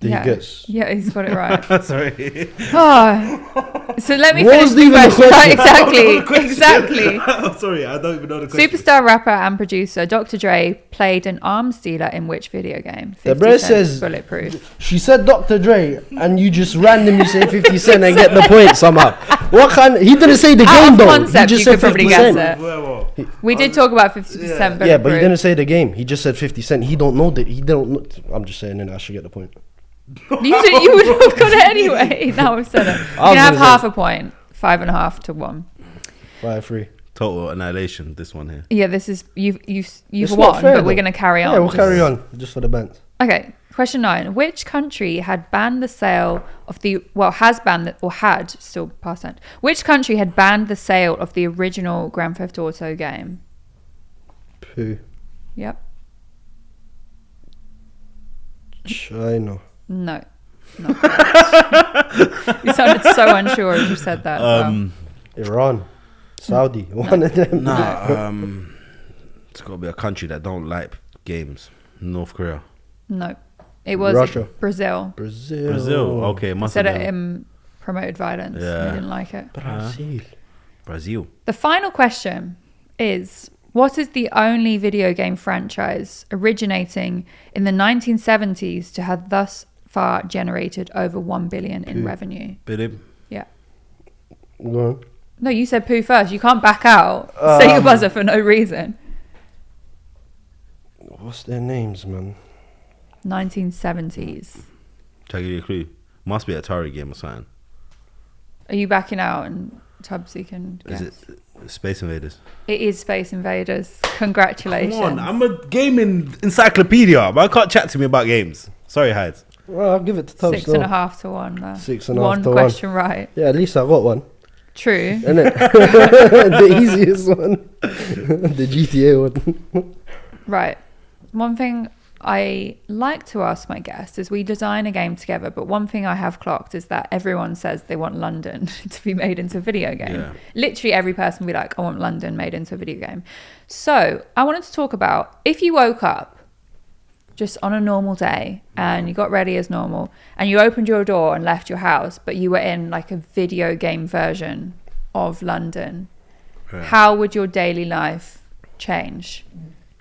Did yeah. he guess? Yeah, he's got it right. Sorry. Oh. So let me What finish was the even the question. Right, question? exactly. I'm sorry, I don't even know the question. Superstar rapper and producer Dr. Dre played an arms dealer in which video game? The 50 bro Cent, says- Bulletproof. She said Dr. Dre, and you just randomly say 50 Cent and get the point somehow. What kind? He didn't say the Out game of though. concept, he you just could said probably 50 guess Cent. it. We did talk about 50% Bulletproof. Yeah, but he didn't say the game. He just said 50 Cent. He don't know that. He don't know. I'm just saying, and I should get the point. You would have got it anyway. Now I've said it. You can have gonna half say- a point. 5.5 to 1. 5-3. Total annihilation, this one here. Yeah, this is you've It's won, not fair, but we're though. going to carry on. Yeah, we'll carry on just for the band. Okay, question 9. Which country had banned the sale of the has banned the, or had still past tense? Which country had banned the sale of the original Grand Theft Auto game? Poo. Yep. China. No. Not correct. You sounded so unsure as you said that. as well. Iran. Saudi. One of them. Nah, it's got to be a country that don't like games. North Korea. No. It was Russia. Brazil. Brazil. Okay, must Said have it been promoted violence. Yeah. They didn't like it. Brazil. Brazil. The final question is, what is the only video game franchise originating in the 1970s to have thus far generated over 1 billion in revenue? Bidip. Yeah. Go on. No, you said poo first. You can't back out. Say your buzzer for no reason. What's their names, man? 1970s. Try to give you a clue. Must be an Atari game or something. Are you backing out and Tubsy can guess? Is it Space Invaders? It is Space Invaders. Congratulations. Come on, I'm a gaming encyclopedia, but I can't chat to me about games. Sorry, Hyde. Well, I'll give it to Tubbs. 6.5 to 1 there. 6.5 One to 1. question right. Yeah, at least I got one. True. Innit? The easiest one. The GTA one. Right. One thing I like to ask my guests as we design a game together, but one thing I have clocked is that everyone says they want London to be made into a video game. Yeah. Literally every person will be like, I want London made into a video game. So I wanted to talk about if you woke up just on a normal day and you got ready as normal and you opened your door and left your house, but you were in like a video game version of London, how would your daily life change?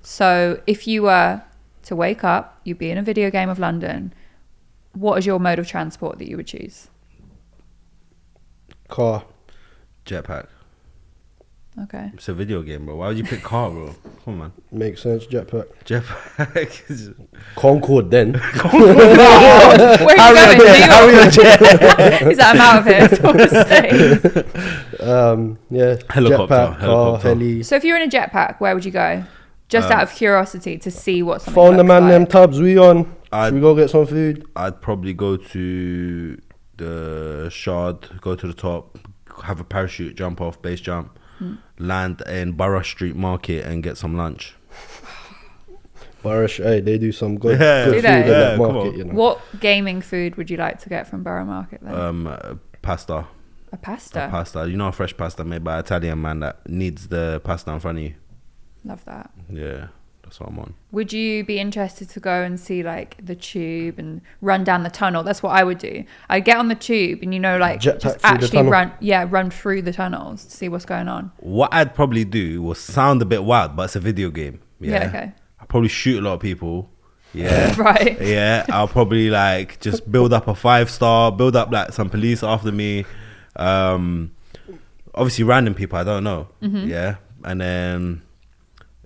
So if you were to wake up, you'd be in a video game of London, what is your mode of transport that you would choose? Car. Jetpack. Okay. It's a video game, bro. Why would you pick car, bro? Come on, man. Makes sense. Jetpack. Jetpack. is- Concorde then. Where are you going? New York? He's like, I'm out of here. Yeah. Helicopter, Jetpack, car, helicopter. heli. So if you're in a jetpack, where would you go? Just out of curiosity to see what something Phone the looks man like. them tubs we on. I'd- Should we go get some food? I'd probably go to the Shard, go to the top, have a parachute, jump off, base jump, land in Borough Street Market and get some lunch. Barish, hey, they do some good, Yeah. good Do food they? in Yeah, that come market, on. you know. What gaming food would you like to get from Borough Market then? Pasta. A pasta. Pasta. You know, a fresh pasta made by an Italian man that needs the pasta in front of you. Love that. Yeah, that's what I'm on. Would you be interested to go and see like the tube and run down the tunnel? That's what I would do. I'd get on the tube and Jetpack just through the actually tunnel. run through the tunnels to see what's going on. What I'd probably do was sound a bit wild, but it's a video game. Yeah, okay. I'll probably shoot a lot of people. Yeah. Right. Yeah, I'll probably like just build up a 5-star, build up like some police after me. Obviously random people I don't know. Yeah. And then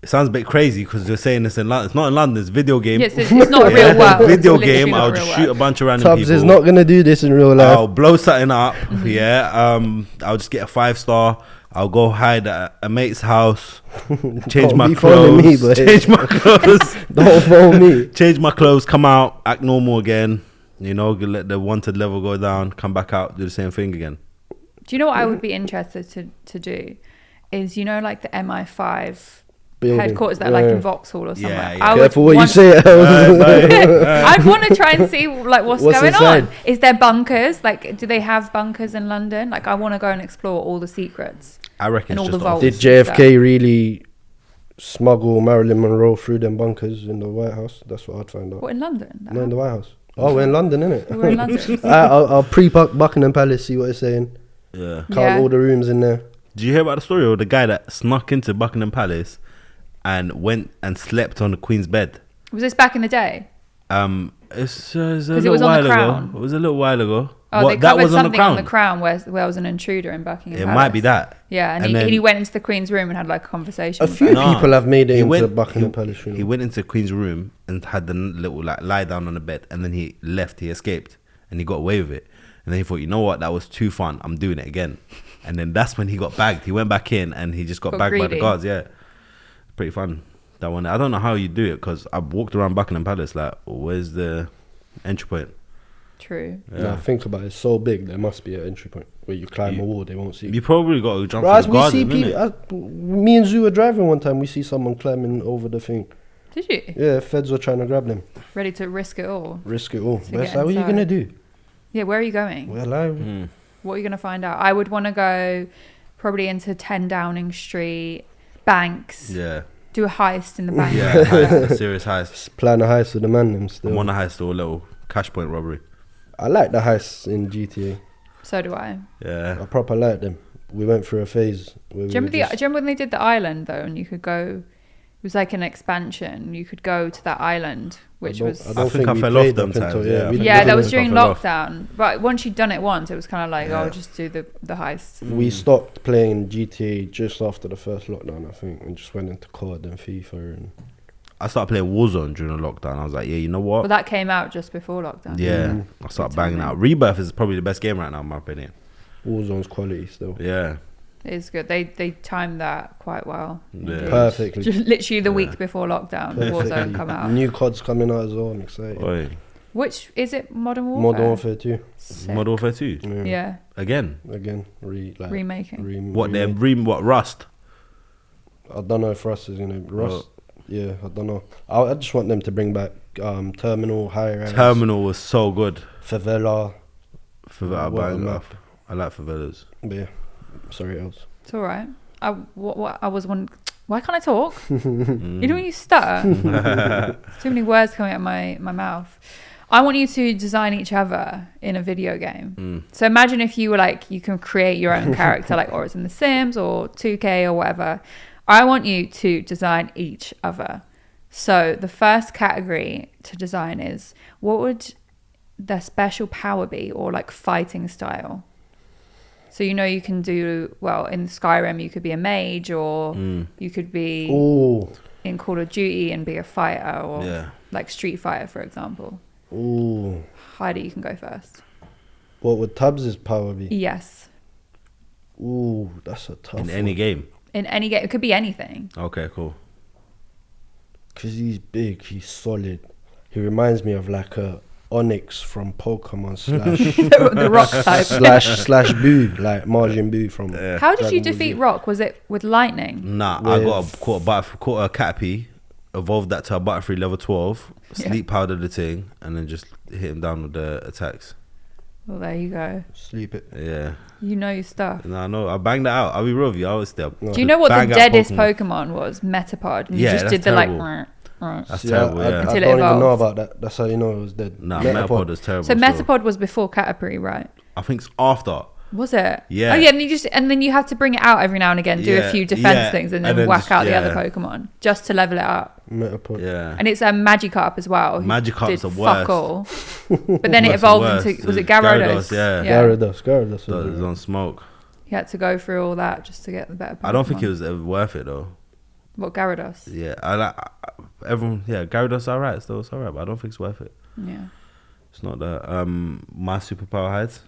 it sounds a bit crazy because you're saying this in London. It's not in London, it's a video game. Yes, it's not a real world. Video It's literally game, not I'll real just world. shoot a bunch of random Tubbs people. is not gonna do this in real life. I'll blow something up. Yeah. I'll just get a 5-star. I'll go hide at a mate's house, change Don't my be phoning me, clothes, boy. change my clothes, Don't phone me. change my clothes, come out, act normal again. You know, let the wanted level go down, come back out, do the same thing again. Do you know what I would be interested to do? Is, you know, like the MI5 Building. headquarters that are like in Vauxhall or somewhere. Yeah, yeah. I would Careful what you want- say. I'd want to try and see like what's going inside? on. Is there bunkers? Like, do they have bunkers in London? Like, I want to go and explore all the secrets. I reckon And it's all just the vaults. Did JFK really smuggle Marilyn Monroe through them bunkers in the White House? That's what I'd find out. What, in London? No, in the White House. Oh, we're in London, innit? We're in London. I'll pre-Buckingham Palace, see what it's saying. Yeah. Count Yeah. all the rooms in there. Did you hear about the story of the guy that snuck into Buckingham Palace and went and slept on the Queen's bed? Was this back in the day? It's a it little was on while The Crown. ago. It was a little while ago. Oh, they that covered was on the something on Crown. the Crown where there was an intruder in Buckingham It Palace. might be that. Yeah, and, And then- he went into the Queen's room and had like a conversation. A with few her. No. people have made it He into went- Buckingham he- Palace. You know. He went into the Queen's room and had the little like lie down on the bed, and then he left. He escaped, and he got away with it. And then he thought, you know what, that was too fun. I'm doing it again. And then that's when he got bagged. He went back in, and he just got Got bagged by the greedy. guards. Yeah, pretty fun. That one. I don't know how you do it because I walked around Buckingham Palace like, where's the entry point? True. Nah, think about it. It's so big. There must be an entry point where you climb a wall. They won't see. You probably got to jump Bro, through as the we garden, see innit? people, me and Zoo were driving one time. We see someone climbing over the thing. Did you? Yeah, feds were trying to grab them. Ready to risk it all? Risk it all. To But it's get like, what are you inside. gonna do? Yeah, where are you going? Well, I What are you going to find out? I would want to go probably into 10 Downing Street, banks, Yeah, do a heist in the bank. yeah, heist, a serious heist. plan a heist with the man them still. I'm on a heist or a little cash point robbery. I like the heists in GTA. So do I. Yeah, I proper like them. We went through a phase where Do you, we remember were do you just, remember when they did the island though, and you could go? It was like an expansion. You could go to that island, which don't- was I don't think I we fell off played them up until- times, yeah. we yeah, that didn't- was during fell off. lockdown. But once you'd done it once, it was kind of like, Yeah. oh, just do the heist. We stopped playing GTA just after the first lockdown, I think, and just went into COD and FIFA. And I started playing Warzone during the lockdown. I was like, yeah, you know what? Well, that came out just before lockdown. Yeah, I started Good banging timing. out. Rebirth is probably the best game right now, in my opinion. Warzone's quality still. Yeah, It is good. They timed that quite well. Yeah. indeed. Perfectly. Just literally the Yeah. week before lockdown, Warzone come out. New COD's coming out as well. I'm excited. Oi. Which is it? Modern Warfare. Modern Warfare 2. Sick. Modern Warfare 2 Yeah, again. Again, remaking. What they're what Rust? I don't know if Rust is gonna Rust. Yeah, I don't know. I just want them to bring back Terminal, High Rise, Terminal was so good. Favela. Favela, What a bang map. up. I like favelas. But yeah, sorry else. It's all right. What I was one. Why can't I talk? You know when you stutter? Too many words coming out my mouth. I want you to design each other in a video game. So imagine if you were like, you can create your own character, like, or it's in The Sims or 2K or whatever. I want you to design each other. So the first category to design is, what would their special power be, or like fighting style? So you can do, well, in Skyrim you could be a mage, or you could be in Call of Duty and be a fighter, or like Street Fighter, for example. Ooh. Heidi, you can go first. What would Tubbs' power be? Yes. Ooh, that's a tough In one. any game. In any game. It could be anything. Okay, cool. Because he's big, he's solid. He reminds me of like a Onyx from Pokemon slash The rock type. slash Boo, like Margin Boo from. How did you Dragon Ball defeat Z. Rock? Was it with lightning? Nah, I caught a Caterpie, evolved that to a Butterfree level 12, sleep powdered the thing, and then just hit him down with the attacks. Well, there you go. Sleep it. Yeah. You know your stuff. No, I know. I banged that out. I'll be real with you. I was there. No. Do you know what the Bang out deadest Pokemon. Pokemon was? Metapod. And you Yeah, just that's did the terrible. like. That's See, terrible, I yeah. Until don't it even know evolved. about that. That's how you know it was dead. Nah, Metapod is terrible. So still. Metapod was before Caterpie, right? I think it's after. Was it? Yeah. Oh yeah, and then you have to bring it out every now and again, do a Yeah, few defense yeah. things, and And then then whack just- out the other yeah. Pokemon just to level it up. Metapod. Yeah. And it's a Magikarp as well. who Magikarp's did the worst. Fuck all. But then it Worst, evolved worst. into, was it Gyarados, Gyarados? yeah. Gyarados. So it was on smoke. He had to go through all that just to get the better Pokemon. I don't think it was ever worth it though. What, Gyarados? Yeah, I like everyone. Yeah, Gyarados alright, still it's alright, but I don't think it's worth it. Yeah. It's not that. My superpower heights.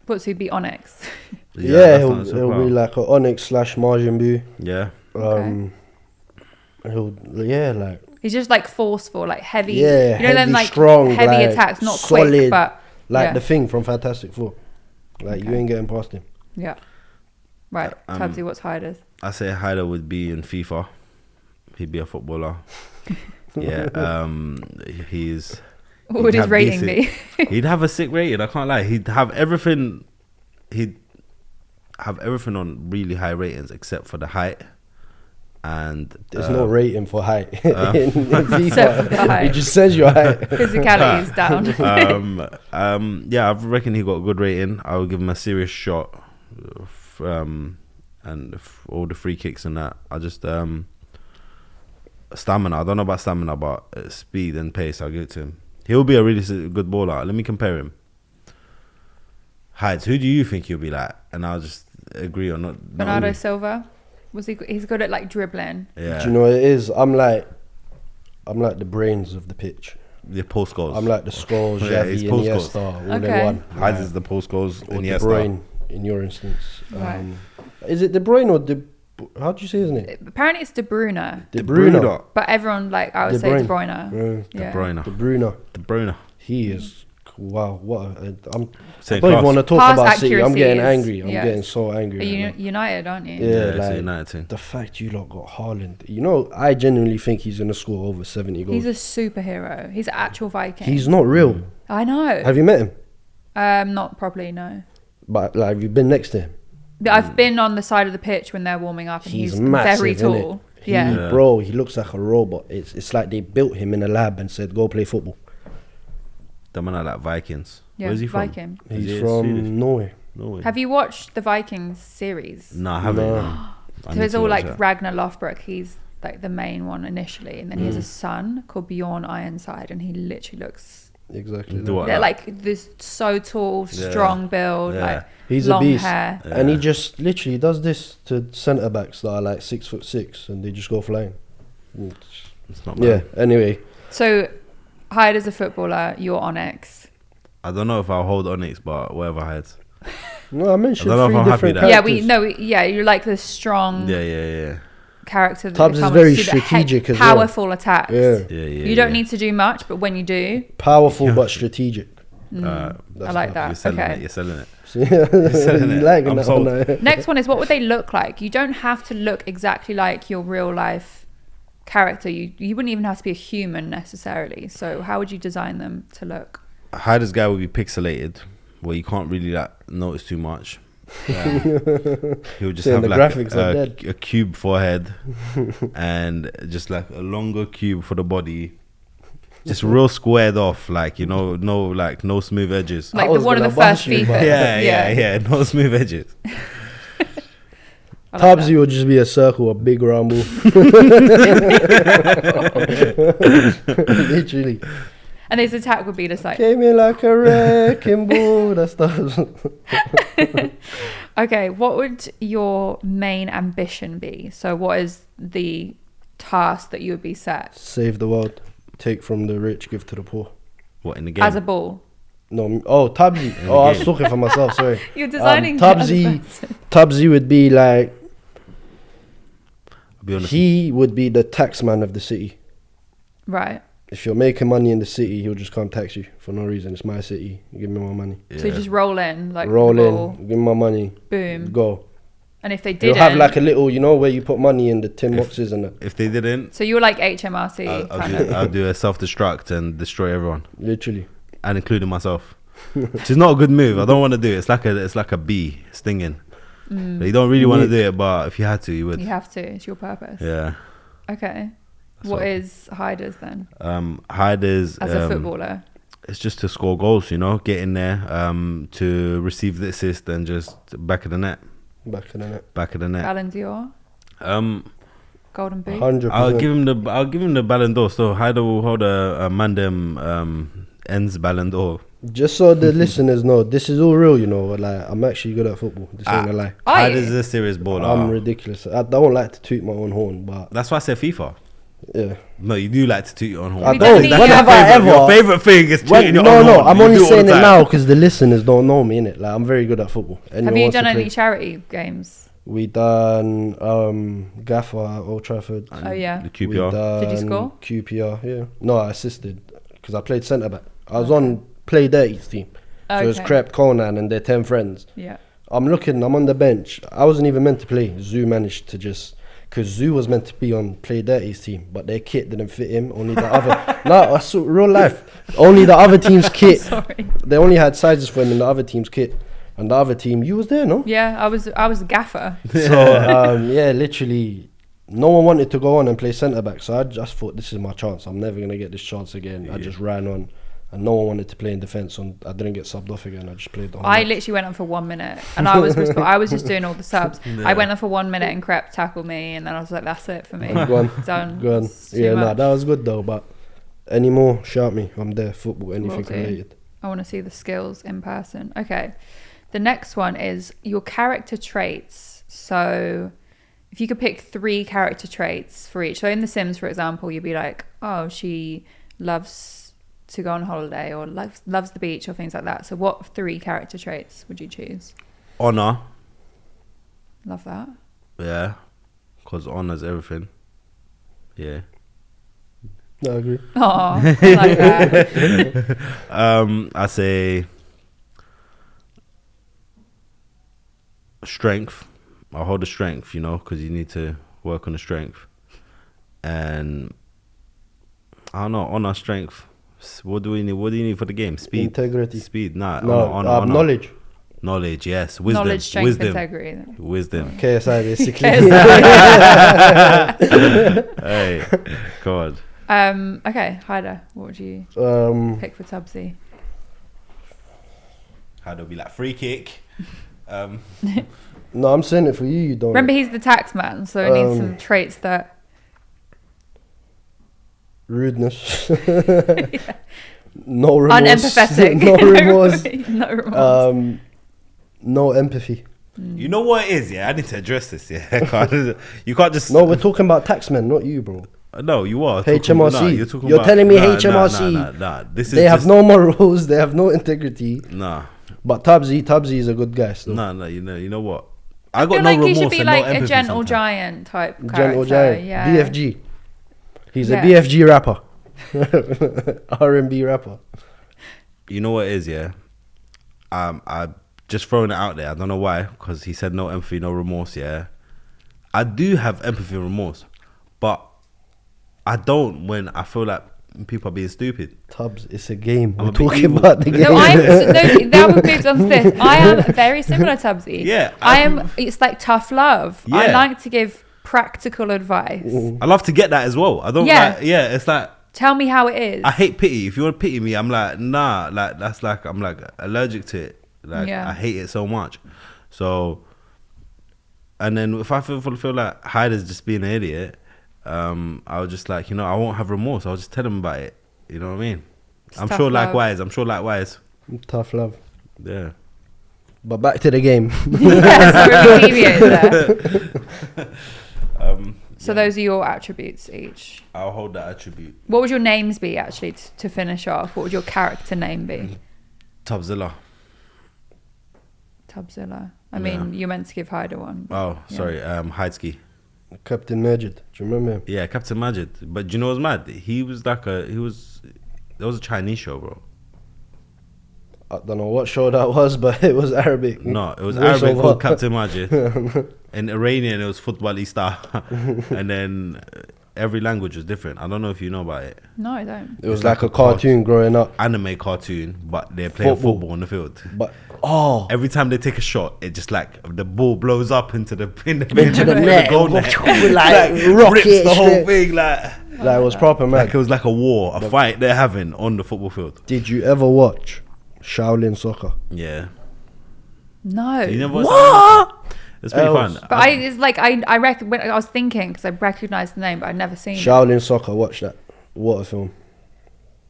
What's he be Onyx? Yeah, that's he'll not a be superpower. like an Onyx slash Margin Boo. Yeah. Like He's just like forceful, like heavy. Yeah, you know, then heavy, like strong, heavy like, attacks, not solid, quick, but like the Thing from Fantastic Four. Like you Okay. ain't getting past him. yeah. Right, Tubbsy, what's Hyder's? I say Hyder would be in FIFA. He'd be a footballer. Yeah. He's. What would he'd his have rating decent- be? He'd have a sick rating. I can't lie. He'd have everything. He'd have everything on really high ratings except for the height. And There's no rating for height in Except for FIFA. the height. It just says your height. Physicality is down. Yeah, I reckon he got a good rating. I would give him a serious shot. All the free kicks and that. I just stamina. I don't know about stamina, but speed and pace. I'll give it to him. He'll be a really good baller. Let me compare him. Heights. Who do you think he'll be like? And I'll just agree or not. Bernardo Silva, he's good at like dribbling. Yeah. Do you know what it is? I'm like the brains of the pitch. The post goals. I'm like the Scholes, Yeah, he's Xavi, post goals. Iniesta, all Okay. in one. Heights is the post goals. Or De Iniesta. Bruyne, in your instance. Right. Is it De Bruyne or De? How do you say his name? Apparently it's De Bruyne, De Bruyne. but everyone like I would say De Bruyne. De Bruyne. De Bruyne. De Bruyne. He is wow. What I don't Same even class. want to talk Pass about City. I'm accuracy getting is- angry. I'm yes. getting so angry. Are right you now. United, aren't you? Yeah, it's a like United team. the fact you lot got Haaland. You know, I genuinely think he's gonna score over 70 goals. He's a superhero. He's an actual Viking. He's not real. I know. Have you met him? Not properly, no. But like, have you been next to him? But I've been on the side of the pitch when they're warming up, and he's massive, very innit? tall. Yeah. Yeah. Bro, he looks like a robot. It's like they built him in a lab and said, go play football. The man are like Vikings. Yeah, Where's he from? Viking. Is He's he from Swedish? Norway. Norway. Have you watched the Vikings series? No, I haven't. No. no. I So need it's to all watch like that. Ragnar Lothbrok. He's like the main one initially, and then he has a son called Bjorn Ironside, and he literally looks Exactly. Do that. what? they're like this so tall, Yeah. strong build, Yeah. like He's long a beast. hair. And he just literally does this to centre backs that are like 6'6" and they just go flying. It's not Yeah, bad. anyway. So hired as a footballer, you're Onyx. I don't know if I'll hold Onyx, but whatever heights. No, I mentioned I don't know if 3 I'm happy different with that. Yeah, characters. you're like the strong Yeah. character that Tubbs is becomes very to the strategic as well. powerful attacks. Yeah. You don't need to do much, but when you do, Powerful but strategic. I That's like You're that. selling Okay. it. You're selling it. you selling it. liking I'm that sold. one? Next one is, what would they look like? You don't have to look exactly like your real life character, you wouldn't even have to be a human necessarily. So how would you design them to look? Hyder's guy would be pixelated, where you can't really notice too much. He would just have the like graphics are dead. a cube forehead and just like a longer cube for the body. Just real squared off, like, you know, no smooth edges. Like was one of gonna the first bash you, FIFA. but- Yeah, no smooth edges. I like Tubsey would just be a circle, a big round ball. Literally. that. And his attack would be just like, Came in like a wrecking ball. That stuff. okay, what would your main ambition be? So what is the task that you would be set Save the world. Take from the rich, give to the poor. What, in the game? as a ball? No, Tubsey. the Oh, I was game. talking for myself, sorry. You're designing the other Tubsey. person. Tubsey would be like, I'll be honest. he would be the tax man of the city. Right. If you're making money in the city, he'll just come tax you for no reason. It's my city. Give me my money. So you just roll in, like Roll the ball, in. Give me my money. boom. Go. And if they You'll didn't, have like a little, you know, where you put money in the tin boxes and that. If they didn't, so you were like HMRC kind of. I'll do a self-destruct and destroy everyone, Literally. and including myself. Which is not a good move. I don't want to do it. It's like a bee stinging. But you don't really want to do it, but if you had to, you would. You have to. It's your purpose. Yeah. Okay. That's What all. is Hyder's then? Hyder's As a footballer. it's just to score goals, you know, get in there, to receive the assist and just back of the net. Back in the net. Back of the net. Ballon d'Or. Golden Boot. 100%. I'll give him the Ballon d'Or. So Hyder will hold a Mandem ends Ballon d'Or. Just so the listeners know, this is all real, you know. Like, I'm actually good at football. This ain't a lie. Are Hyder's you? a serious baller. I'm ridiculous. I don't like to toot my own horn, but That's why I said FIFA. yeah. No, you do like to toot your own horn. I He don't. doesn't When even- have I ever? Your favorite thing is tooting your no, own no. horn. I'm You only do all the saying it time. now because the listeners don't know me, innit? Like, I'm very good at football. Have Anyone you wants done to any play. charity games? We done Gaffer at Old Trafford. Oh yeah. The We QPR. done Did you score? QPR, yeah. No, I assisted because I played centre back. I was on Play Dirty's team. So it was Okay. Crep, Conan and their 10 friends. Yeah. I'm on the bench. I wasn't even meant to play. Zoo managed to just, because Zoo was meant to be on Play Dirty's team, but their kit didn't fit him. Only the other, no, I saw real life. Only the other team's kit. Sorry. They only had sizes for him in the other team's kit. And the other team, you was there, no? Yeah, I was a gaffer. So, yeah, literally, no one wanted to go on and play centre back. So I just thought, this is my chance. I'm never going to get this chance again. I just ran on. And no one wanted to play in defence. So I didn't get subbed off again. I just played the whole I match. literally went on for 1 minute, and I was just doing all the subs. I went on for 1 minute, and Crep tackled me, and then I was like, "That's it for me." Go on. Done. Go on. It's too Yeah, no, much. that was good though. But any more, shout me. I'm there. Football, anything Will do. related. I want to see the skills in person. Okay. The next one is your character traits. So if you could pick 3 character traits for each. So in The Sims, for example, you'd be like, oh, she loves to go on holiday or loves the beach or things like that. So what 3 character traits would you choose? Honor. Love that. Yeah. Because honor's everything. Yeah. No, I agree. Oh, I like that. I say strength. I'll hold the strength, you know, because you need to work on the strength. And I don't know, honor, strength. What do we need? What do you need for the game? Speed. Integrity. Speed. Nah. No, honor. knowledge. Knowledge. Yes. Wisdom. Knowledge, strength, Wisdom. integrity. Wisdom. KSI basically. Hey, God. Okay, Hyder, what would you pick for Tubsey? How do we like free kick? No, I'm saying it for you. You don't. Remember, he's the tax man, so he needs some traits that... Rudeness. No remorse. Unempathetic. No remorse. No remorse. No empathy. You know what it is, yeah? I need to address this, yeah? You can't just... No, we're talking about taxmen, not you, bro. No, you are. HMRC. You're talking You're about, telling me HMRC. Nah. This is They have just, no morals. They have no integrity. Nah. But Tubsey is a good guy still. No, you know what? I I got feel no like he remorse should be and like no a empathy gentle sometimes. giant type character. Gentle giant. Yeah. BFG. He's Yeah. a BFG rapper. R&B rapper. You know what it is, yeah? I just throwing it out there. I don't know why, because he said no empathy, no remorse, yeah? I do have empathy and remorse, but I don't when I feel like people are being stupid. Tubbs, it's a game. I'm We're a bit talking evil. about the game. No, that would move on to this. I am very similar to Tubsy. Yeah, I am. It's like tough love. I Yeah. like to give practical advice. I love to get that as well. I don't Yeah. like, yeah, it's like, Tell me how it is. I hate pity. If you want to pity me, I'm like, nah, like, that's like, I'm like allergic to it. Like, Yeah. I hate it so much. So, and then if I feel like Hyder's just being an idiot, I was just like, I won't have remorse. I'll just tell him about it. You know what I mean? It's I'm tough sure love. likewise. Tough love. Yeah. But back to the game. Yeah, sorry, we deviated there. So those are your attributes each. I'll hold that attribute. What would your names be actually to finish off? What would your character name be? Tubzilla. Tubzilla. I mean, you're meant to give Hyder one. but- Oh, yeah. sorry. Heidski. Captain Majid. Do you remember him? Yeah, Captain Majid. But do you know what's mad? There was a Chinese show, bro. I don't know what show that was, but it was Arabic. No, it was Voice Arabic over. called Captain Majid. In Iranian, it was Footballista. And then every language was different. I don't know if you know about it. No, I don't. It was It's like like a a cart- cartoon growing up. Anime cartoon, but they're playing football on the field. But Every time they take a shot, it just like the ball blows up into the net, goal like, net. like, rips rocket the whole shit. thing like it was proper, man. it was like a war, a fight they're having on the football field. Did you ever watch Shaolin Soccer? Yeah. No. You never watched What? that? It's pretty Else. fun. But it's like I when I was thinking because I recognised the name, but I'd never seen it. Shaolin Soccer, watch that. What a film.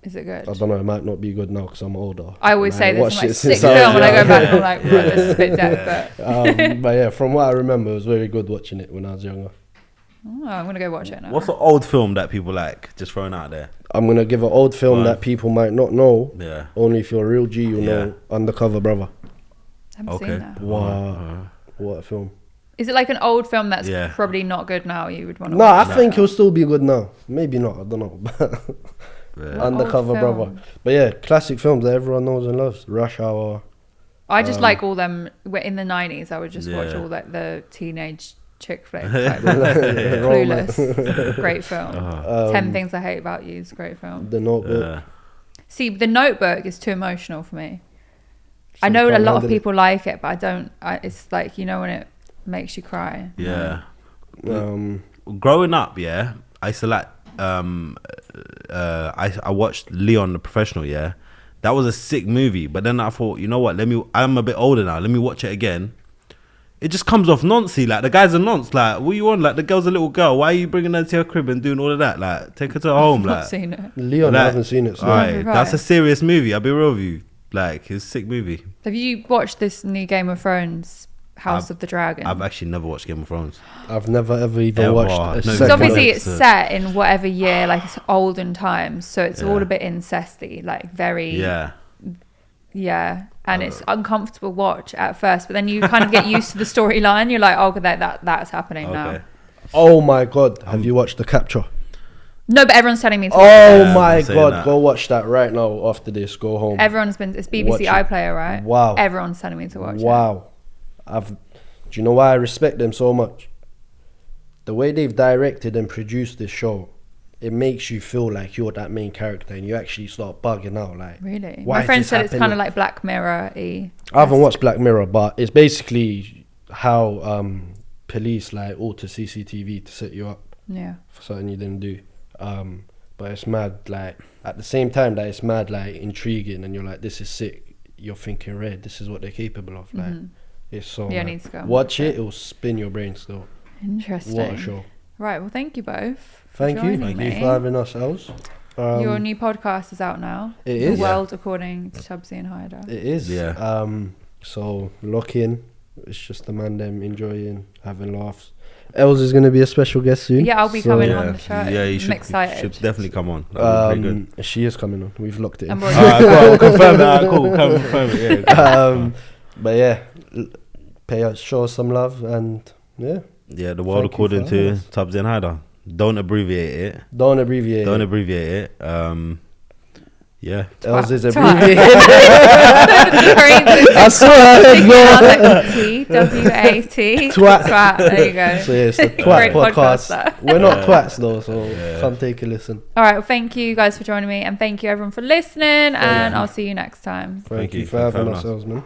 Is it good? I don't know, it might not be good now because I'm older. I always say this. watched I'm like, it sick since I was film, and I go young. back and I'm like, right, this is a bit dead, but But yeah, from what I remember, it was very good watching it when I was younger. oh, I'm gonna go watch it now. What's an old film that people like just throwing out there? I'm going to give an old film Go on. that people might not know. Yeah. Only if you're a real G, you'll know. Undercover Brother. I haven't Okay. seen that. Wow. What a film. Is it like an old film that's Yeah. probably not good now? You would want to. No, I watch think that? he'll still be good now. Maybe not, I don't know. Yeah. Undercover Old Brother. film. But yeah, classic films that everyone knows and loves. Rush Hour. I just like all them. In the 90s, I would just watch Yeah. all the teenage chick flicks. Like Clueless, great film. 10 Things I Hate About You is a great film. The Notebook. Yeah. See, The Notebook is too emotional for me. I Some know a can't lot of handle it. people like it, but I don't. It's like, when it makes you cry. Yeah. Um, Growing up, yeah, I used to like I watched Leon the Professional, yeah. That was a sick movie, but then I thought, you know what, I'm a bit older now, let me watch it again. It just comes off noncy, like the guy's a nonce, like what you on, like the girl's a little girl, why are you bringing her to your crib and doing all of that, like take her to her home, I've not like seen it. Leon, like, I haven't seen it. So. alright, Right. that's a serious movie, I'll be real with you, like it's a sick movie. Have you watched this new Game of Thrones, House of the Dragon? I've actually never watched Game of Thrones. I've never ever even Ever. watched No, a it's So second obviously of it. it's set in whatever year, like it's olden times, so it's all Yeah. a bit incesty, like very Yeah. and it's uncomfortable watch at first, but then you kind of get used to the storyline. You're like, oh, that's happening now. Okay. Oh my god, have you watched The Capture? No, but everyone's telling me to. Oh Yeah, my I'm saying god, that. go watch that right now after this. Go home. Everyone's been. It's BBC Watch it. iPlayer, right? Wow. Everyone's telling me to watch it. Wow. Do you know why I respect them so much? The way they've directed and produced this show, it makes you feel like you're that main character and you actually start bugging out. Like, Really? why My is friend this said it's kind happening? of like Black Mirror-y. I haven't watched Black Mirror, but it's basically how police like alter CCTV to set you up Yeah. for something you didn't do. But it's mad, like, at the same time that it's mad, like, intriguing, and you're like, this is sick. You're thinking, red, this is what they're capable of. Like, it's so Yeah, I mad. need to go and watch watch it, it. it'll spin your brain still. Interesting. What a show. Right. Well, thank you both. for Thank you. joining Thank you me. for having us, Els. Your new podcast is out now. It The is. World According to Tubsey and Hyder. It is. Yeah. So lock in. It's just the man them enjoying, having laughs. Els is going to be a special guest soon. Yeah, I'll be so, coming on the show. Yeah, you I'm should, excited. should definitely come on. That would be very good. She is coming on. We've locked it in. I'm already Alright, cool, we'll confirm that. Cool, confirm it. Yeah. But yeah, pay us, show us some love, and yeah, Yeah, the world Thank you according for to having us. Tubsey and Hyder. Don't abbreviate it. don't abbreviate. Don't it. abbreviate it. Yeah. Els is Twat. abbreviated. I swear I heard TWAT. Twat. There you go. So yeah, it's the Twat Great podcast, podcast. that. We're not twats though, so come take a listen. All right. Well, thank you guys for joining me, and thank you everyone for listening. And I'll see you next time. Thank you for having us, man.